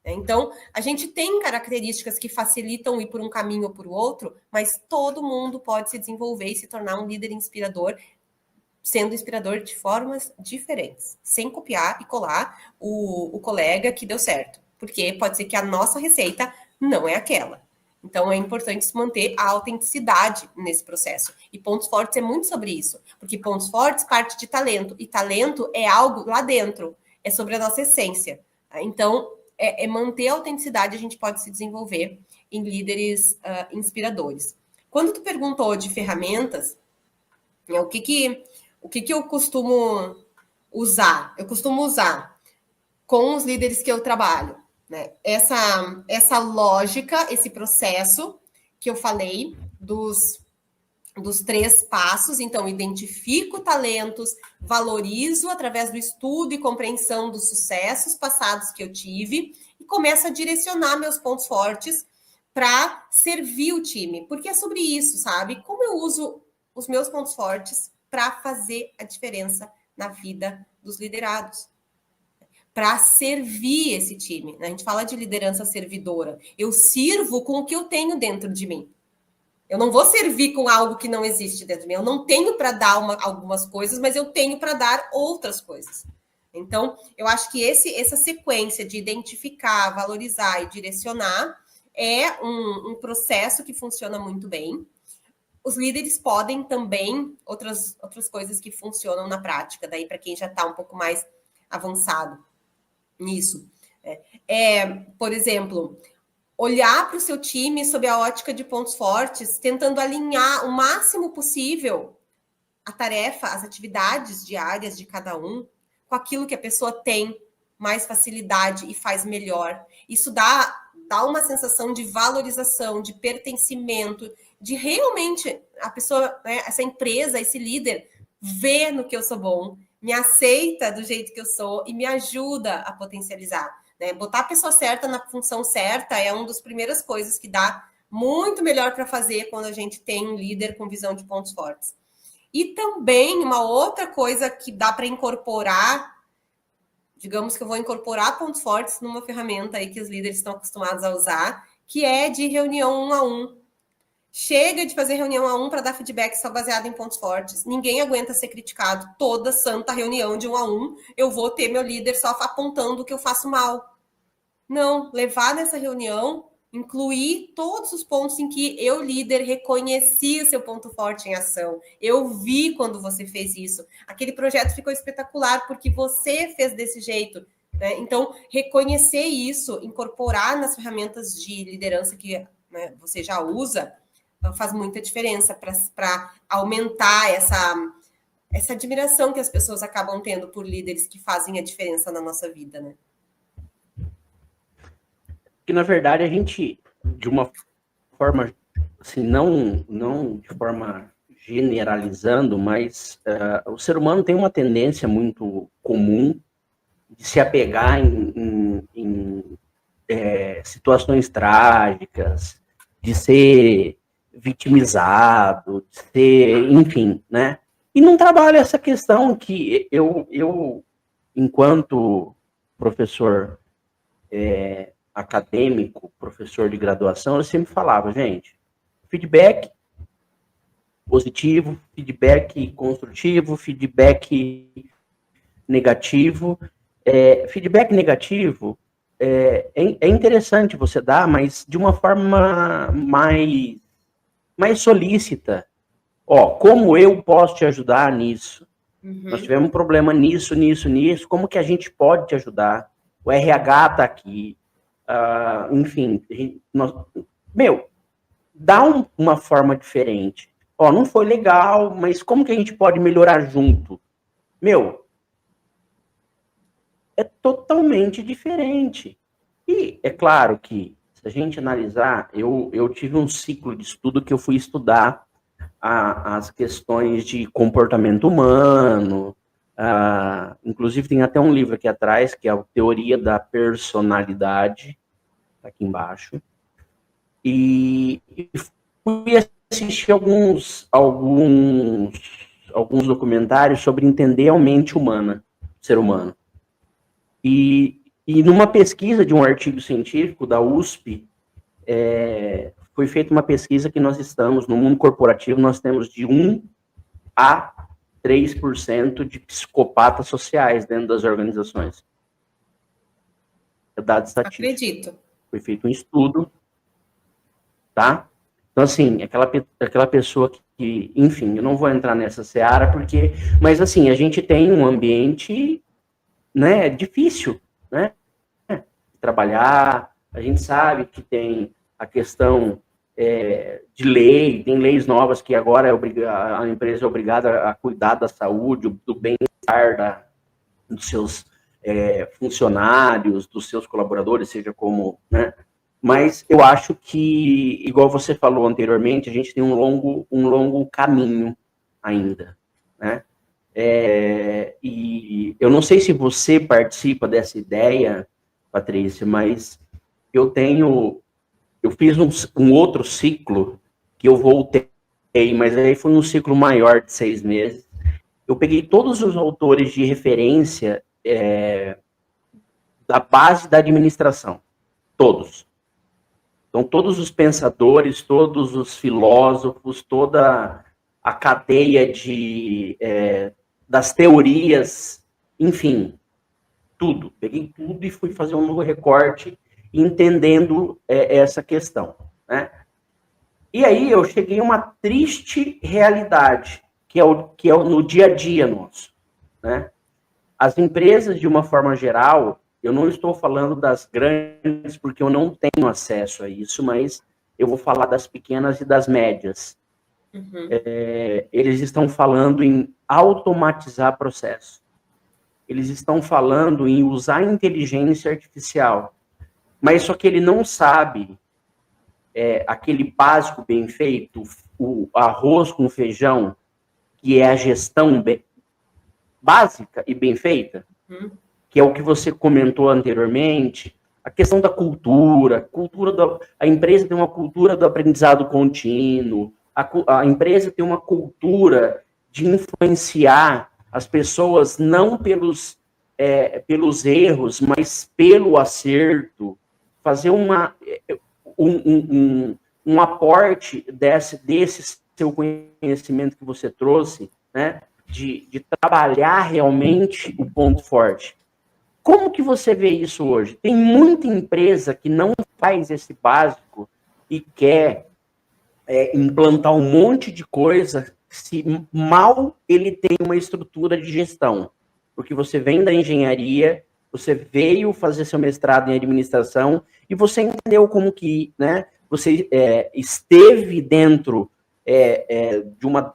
Então, a gente tem características que facilitam ir por um caminho ou por outro, mas todo mundo pode se desenvolver e se tornar um líder inspirador, sendo inspirador de formas diferentes, sem copiar e colar o colega que deu certo, porque pode ser que a nossa receita não é aquela. Então, é importante se manter a autenticidade nesse processo. E pontos fortes é muito sobre isso, porque pontos fortes parte de talento, e talento é algo lá dentro, é sobre a nossa essência. Então, é manter a autenticidade, a gente pode se desenvolver em líderes inspiradores. Quando tu perguntou de ferramentas, o que eu costumo usar? Eu costumo usar com os líderes que eu trabalho, né? Essa lógica, esse processo que eu falei dos 3 passos. Então, identifico talentos, valorizo através do estudo e compreensão dos sucessos passados que eu tive e começo a direcionar meus pontos fortes para servir o time. Porque é sobre isso, sabe? Como eu uso os meus pontos fortes para fazer a diferença na vida dos liderados, para servir esse time. A gente fala de liderança servidora. Eu sirvo com o que eu tenho dentro de mim. Eu não vou servir com algo que não existe dentro de mim. Eu não tenho para dar algumas coisas, mas eu tenho para dar outras coisas. Então, eu acho que essa sequência de identificar, valorizar e direcionar é um processo que funciona muito bem. Os líderes podem também, outras coisas que funcionam na prática, daí para quem já está um pouco mais avançado nisso. Por exemplo, olhar para o seu time sob a ótica de pontos fortes, tentando alinhar o máximo possível a tarefa, as atividades diárias de cada um, com aquilo que a pessoa tem mais facilidade e faz melhor. Isso dá uma sensação de valorização, de pertencimento, de realmente a pessoa, né, essa empresa, esse líder, vê no que eu sou bom, me aceita do jeito que eu sou e me ajuda a potencializar. Né? Botar a pessoa certa na função certa é uma das primeiras coisas que dá muito melhor para fazer quando a gente tem um líder com visão de pontos fortes. E também uma outra coisa que dá para incorporar, digamos que eu vou incorporar pontos fortes numa ferramenta aí que os líderes estão acostumados a usar, que é de reunião 1 a 1. Chega de fazer reunião a 1 para dar feedback só baseado em pontos fortes. Ninguém aguenta ser criticado. Toda santa reunião de 1 a 1, eu vou ter meu líder só apontando o que eu faço mal. Não, levar nessa reunião, incluir todos os pontos em que eu, líder, reconheci o seu ponto forte em ação. Eu vi quando você fez isso. Aquele projeto ficou espetacular porque você fez desse jeito. Né? Então, reconhecer isso, incorporar nas ferramentas de liderança que, né, você já usa, faz muita diferença para aumentar essa admiração que as pessoas acabam tendo por líderes que fazem a diferença na nossa vida, né?
Que, na verdade, a gente, de uma forma, assim, não de forma generalizando, mas o ser humano tem uma tendência muito comum de se apegar em situações trágicas, de ser vitimizado, de ser, enfim, né? E não trabalha essa questão que eu enquanto professor acadêmico, professor de graduação, eu sempre falava, gente, feedback positivo, feedback construtivo, feedback negativo. Feedback negativo é interessante você dar, mas de uma forma mais solícita. Como eu posso te ajudar nisso? Nós tivemos um problema nisso, como que a gente pode te ajudar? O RH está aqui, enfim, dá uma forma diferente. Não foi legal, mas como que a gente pode melhorar junto? É totalmente diferente. E é claro que, se a gente analisar, eu tive um ciclo de estudo que eu fui estudar as questões de comportamento humano, inclusive tem até um livro aqui atrás, que é a Teoria da Personalidade, tá aqui embaixo, e fui assistir alguns documentários sobre entender a mente humana, ser humano. E numa pesquisa de um artigo científico da USP, foi feita uma pesquisa que nós estamos, no mundo corporativo, nós temos de 1 a 3% de psicopatas sociais dentro das organizações. É dado estatístico.
Acredito.
Foi feito um estudo, tá? Então, assim, aquela pessoa que, enfim, eu não vou entrar nessa seara, mas, assim, a gente tem um ambiente, né, difícil, né, de trabalhar, a gente sabe que tem a questão de lei, tem leis novas que agora a empresa é obrigada a cuidar da saúde, do bem-estar dos seus funcionários, dos seus colaboradores, seja como, né? Mas eu acho que, igual você falou anteriormente, a gente tem um longo caminho ainda, né? E eu não sei se você participa dessa ideia, Patrícia, mas eu fiz um outro ciclo que eu voltei, mas aí foi um ciclo maior de 6 meses. Eu peguei todos os autores de referência da base da administração, todos. Então, todos os pensadores, todos os filósofos, toda a cadeia das teorias, enfim, tudo. Peguei tudo e fui fazer um novo recorte, entendendo essa questão, né? E aí eu cheguei a uma triste realidade, que é no dia a dia nosso, né? As empresas, de uma forma geral, eu não estou falando das grandes, porque eu não tenho acesso a isso, mas eu vou falar das pequenas e das médias. Eles estão falando em automatizar processo. Eles estão falando em usar inteligência artificial. Mas só que ele não sabe aquele básico bem feito, o arroz com feijão, que é a gestão básica e bem feita, que é o que você comentou anteriormente, a questão da cultura, a empresa tem uma cultura do aprendizado contínuo, a empresa tem uma cultura de influenciar as pessoas não pelos erros, mas pelo acerto, fazer um aporte desse seu conhecimento que você trouxe, né, de trabalhar realmente o ponto forte. Como que você vê isso hoje? Tem muita empresa que não faz esse básico e quer implantar um monte de coisa se mal ele tem uma estrutura de gestão. Porque você vem da engenharia, você veio fazer seu mestrado em administração e você entendeu como que, né, você esteve dentro de uma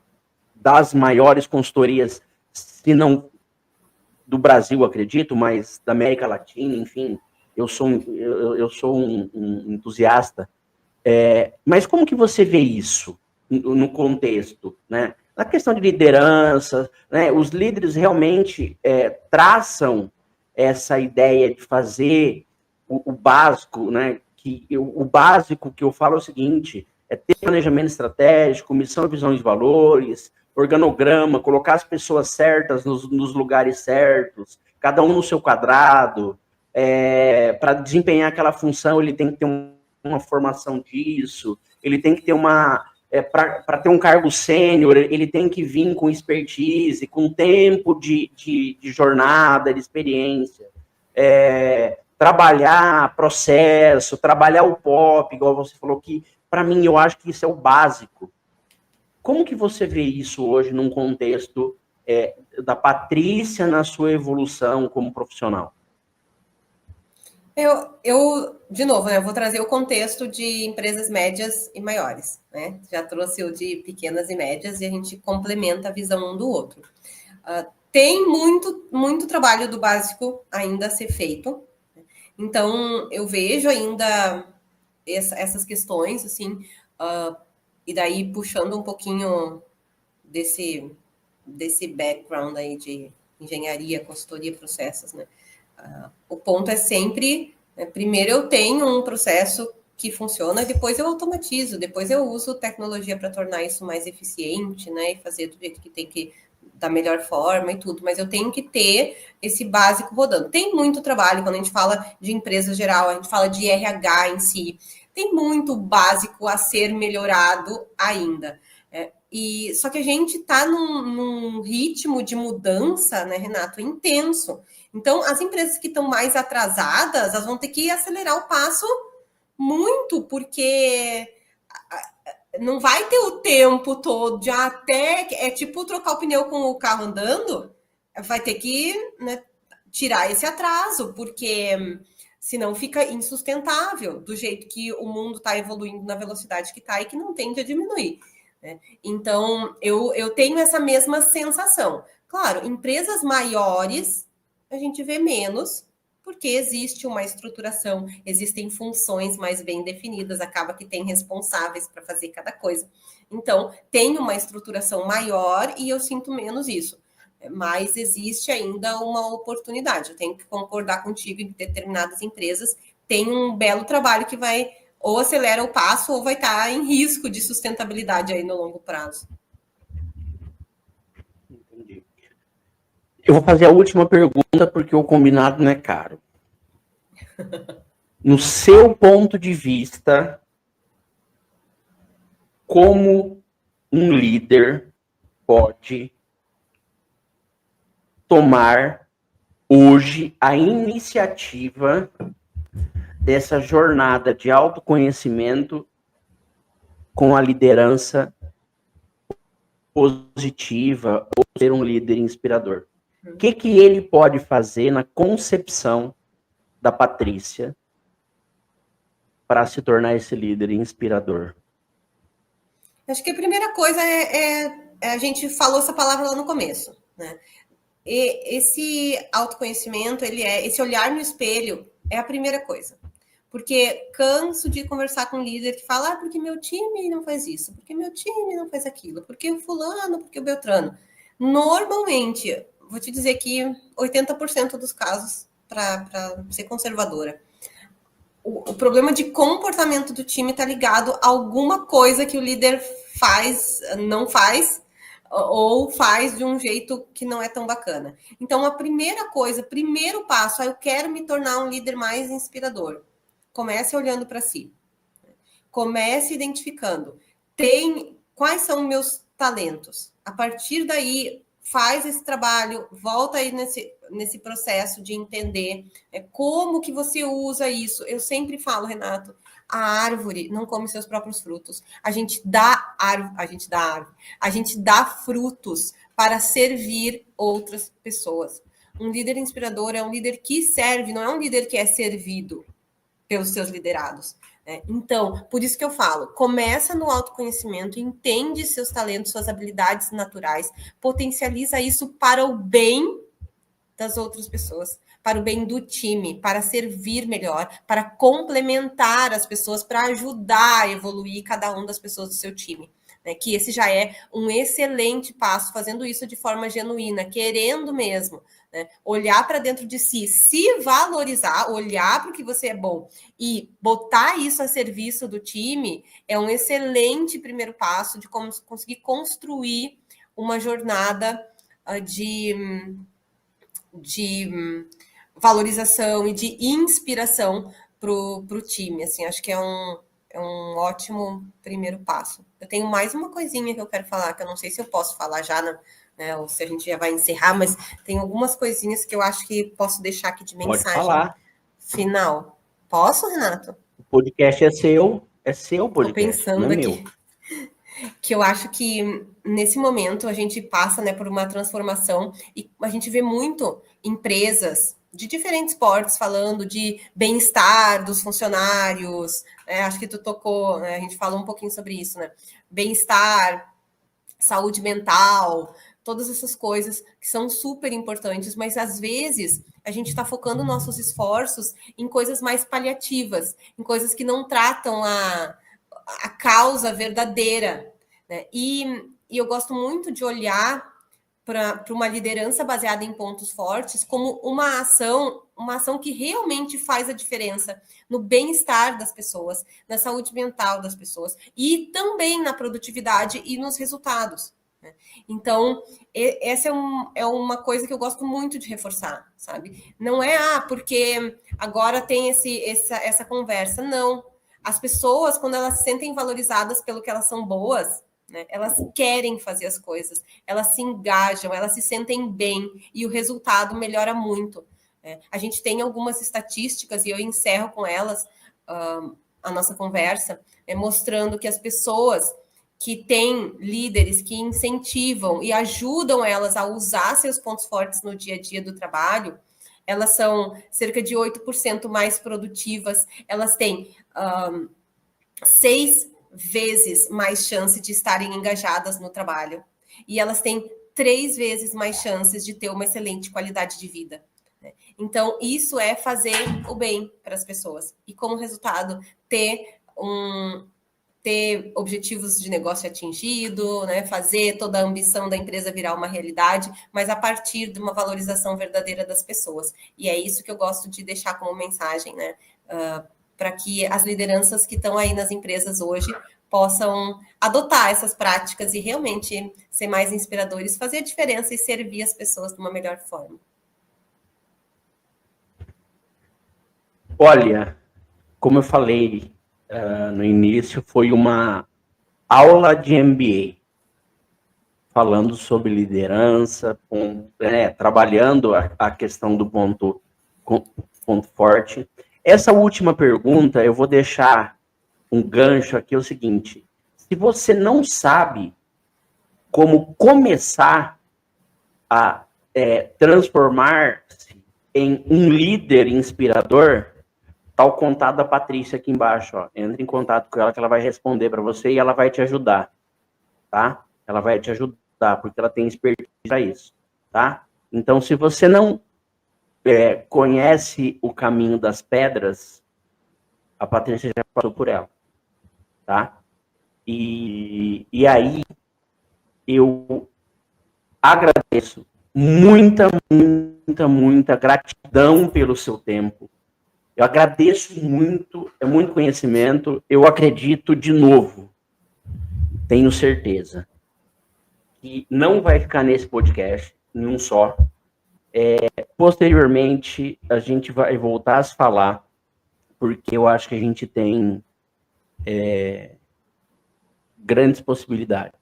das maiores consultorias, se não do Brasil, acredito, mas da América Latina, enfim, eu sou um entusiasta. Mas como que você vê isso no contexto, né? Na questão de liderança, né? Os líderes realmente traçam essa ideia de fazer o básico, né? O básico que eu falo é o seguinte: ter planejamento estratégico, missão, visão e valores, organograma, colocar as pessoas certas nos lugares certos, cada um no seu quadrado, para desempenhar aquela função, ele tem que ter uma formação disso, ele tem que ter para ter um cargo sênior, ele tem que vir com expertise, com tempo de jornada, de experiência, trabalhar processo, trabalhar o POP, igual você falou, que para mim eu acho que isso é o básico. Como que você vê isso hoje num contexto da Patrícia na sua evolução como profissional?
De novo, né, eu vou trazer o contexto de empresas médias e maiores, né? Já trouxe o de pequenas e médias e a gente complementa a visão um do outro. Tem muito trabalho do básico ainda a ser feito. Então, eu vejo ainda essas questões, assim, e daí puxando um pouquinho desse background aí de engenharia, consultoria, processos, né? O ponto é sempre, primeiro eu tenho um processo que funciona, depois eu automatizo, depois eu uso tecnologia para tornar isso mais eficiente, né? E fazer do jeito que tem que, da melhor forma e tudo, mas eu tenho que ter esse básico rodando. Tem muito trabalho, quando a gente fala de empresa geral, a gente fala de RH em si, tem muito básico a ser melhorado ainda. E só que a gente está num ritmo de mudança, né, Renato, intenso. Então, as empresas que estão mais atrasadas, elas vão ter que acelerar o passo muito, porque não vai ter o tempo todo de até. É tipo trocar o pneu com o carro andando, vai ter que, né, tirar esse atraso, porque senão fica insustentável do jeito que o mundo está evoluindo na velocidade que está e que não tende a diminuir. Né? Então, eu tenho essa mesma sensação. Claro, empresas maiores a gente vê menos, porque existe uma estruturação, existem funções mais bem definidas, acaba que tem responsáveis para fazer cada coisa. Então, tem uma estruturação maior e eu sinto menos isso. Mas existe ainda uma oportunidade. Eu tenho que concordar contigo em que determinadas empresas têm um belo trabalho que vai ou acelera o passo ou vai estar em risco de sustentabilidade aí no longo prazo.
Entendi. Eu vou fazer a última pergunta porque o combinado não é caro. No seu ponto de vista, como um líder pode tomar hoje a iniciativa dessa jornada de autoconhecimento com a liderança positiva ou ser um líder inspirador? O que ele pode fazer na concepção da Patrícia para se tornar esse líder inspirador?
Acho que a primeira coisa a gente falou essa palavra lá no começo, né? E esse autoconhecimento, esse olhar no espelho é a primeira coisa. Porque canso de conversar com um líder que fala, porque meu time não faz isso, porque meu time não faz aquilo, porque o fulano, porque o Beltrano. Normalmente, vou te dizer que 80% dos casos, para ser conservadora, o problema de comportamento do time está ligado a alguma coisa que o líder faz, não faz, ou faz de um jeito que não é tão bacana. Então, a primeira coisa, primeiro passo, eu quero me tornar um líder mais inspirador. Comece olhando para si. Comece identificando. Quais são meus talentos? A partir daí, faz esse trabalho, volta aí nesse processo de entender como que você usa isso. Eu sempre falo, Renato, a árvore não come seus próprios frutos. A gente dá frutos para servir outras pessoas. Um líder inspirador é um líder que serve, não é um líder que é servido pelos seus liderados. Né? Então, por isso que eu falo, começa no autoconhecimento, entende seus talentos, suas habilidades naturais, potencializa isso para o bem das outras pessoas, para o bem do time, para servir melhor, para complementar as pessoas, para ajudar a evoluir cada uma das pessoas do seu time. Né? Que esse já é um excelente passo, fazendo isso de forma genuína, querendo mesmo. Né? Olhar para dentro de si, se valorizar, olhar para o que você é bom e botar isso a serviço do time é um excelente primeiro passo de como conseguir construir uma jornada de valorização e de inspiração para o time. Assim, acho que é um ótimo primeiro passo. Eu tenho mais uma coisinha que eu quero falar, que eu não sei se eu posso falar já, né, ou se a gente já vai encerrar, mas tem algumas coisinhas que eu acho que posso deixar aqui de mensagem.
Pode falar.
Final. Posso, Renato?
O podcast é seu podcast,
Tô pensando
não é
aqui.
meu.
Que eu acho que nesse momento a gente passa, né, por uma transformação e a gente vê muito empresas de diferentes portes falando de bem-estar dos funcionários, né? Acho que tu tocou, né? A gente falou um pouquinho sobre isso, né? Bem-estar, saúde mental, todas essas coisas que são super importantes, mas às vezes a gente está focando nossos esforços em coisas mais paliativas, em coisas que não tratam a causa verdadeira, né? E eu gosto muito de olhar para uma liderança baseada em pontos fortes como uma ação que realmente faz a diferença no bem-estar das pessoas, na saúde mental das pessoas e também na produtividade e nos resultados. Né? Então, essa é uma coisa que eu gosto muito de reforçar, sabe? Não é, porque agora tem essa conversa. Não. As pessoas, quando elas se sentem valorizadas pelo que elas são boas, né, elas querem fazer as coisas, elas se engajam, elas se sentem bem e o resultado melhora muito. Né? A gente tem algumas estatísticas e eu encerro com elas a nossa conversa, mostrando que as pessoas que têm líderes que incentivam e ajudam elas a usar seus pontos fortes no dia a dia do trabalho, elas são cerca de 8% mais produtivas, elas têm 6 vezes mais chance de estarem engajadas no trabalho. E elas têm 3 vezes mais chances de ter uma excelente qualidade de vida. Então, isso é fazer o bem para as pessoas. E como resultado, ter objetivos de negócio atingido, né? Fazer toda a ambição da empresa virar uma realidade, mas a partir de uma valorização verdadeira das pessoas. E é isso que eu gosto de deixar como mensagem, né? Para que as lideranças que estão aí nas empresas hoje possam adotar essas práticas e realmente ser mais inspiradores, fazer a diferença e servir as pessoas de uma melhor forma.
Olha, como eu falei no início, foi uma aula de MBA, falando sobre liderança, trabalhando a questão do ponto forte. Essa última pergunta, eu vou deixar um gancho aqui, é o seguinte: se você não sabe como começar a transformar-se em um líder inspirador, tá o contato da Patrícia aqui embaixo, ó. Entre em contato com ela que ela vai responder para você e ela vai te ajudar, tá? Ela vai te ajudar, porque ela tem expertise para isso, tá? Então, se você não conhece o caminho das pedras, a Patrícia já passou por ela, tá? E aí, eu agradeço muita gratidão pelo seu tempo. Eu agradeço muito, é muito conhecimento. Eu acredito, de novo, tenho certeza, que não vai ficar nesse podcast, em um só. Posteriormente, a gente vai voltar a se falar, porque eu acho que a gente tem grandes possibilidades.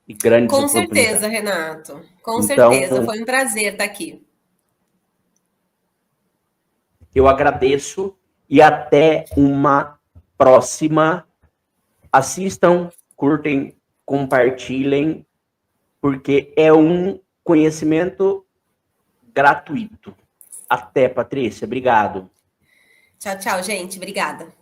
E grandes
Com
oportunidades.
certeza, Renato. Com certeza. Foi um prazer estar aqui.
Eu agradeço e até uma próxima. Assistam, curtem, compartilhem, porque é um conhecimento gratuito. Até, Patrícia. Obrigado.
Tchau, tchau, gente. Obrigada.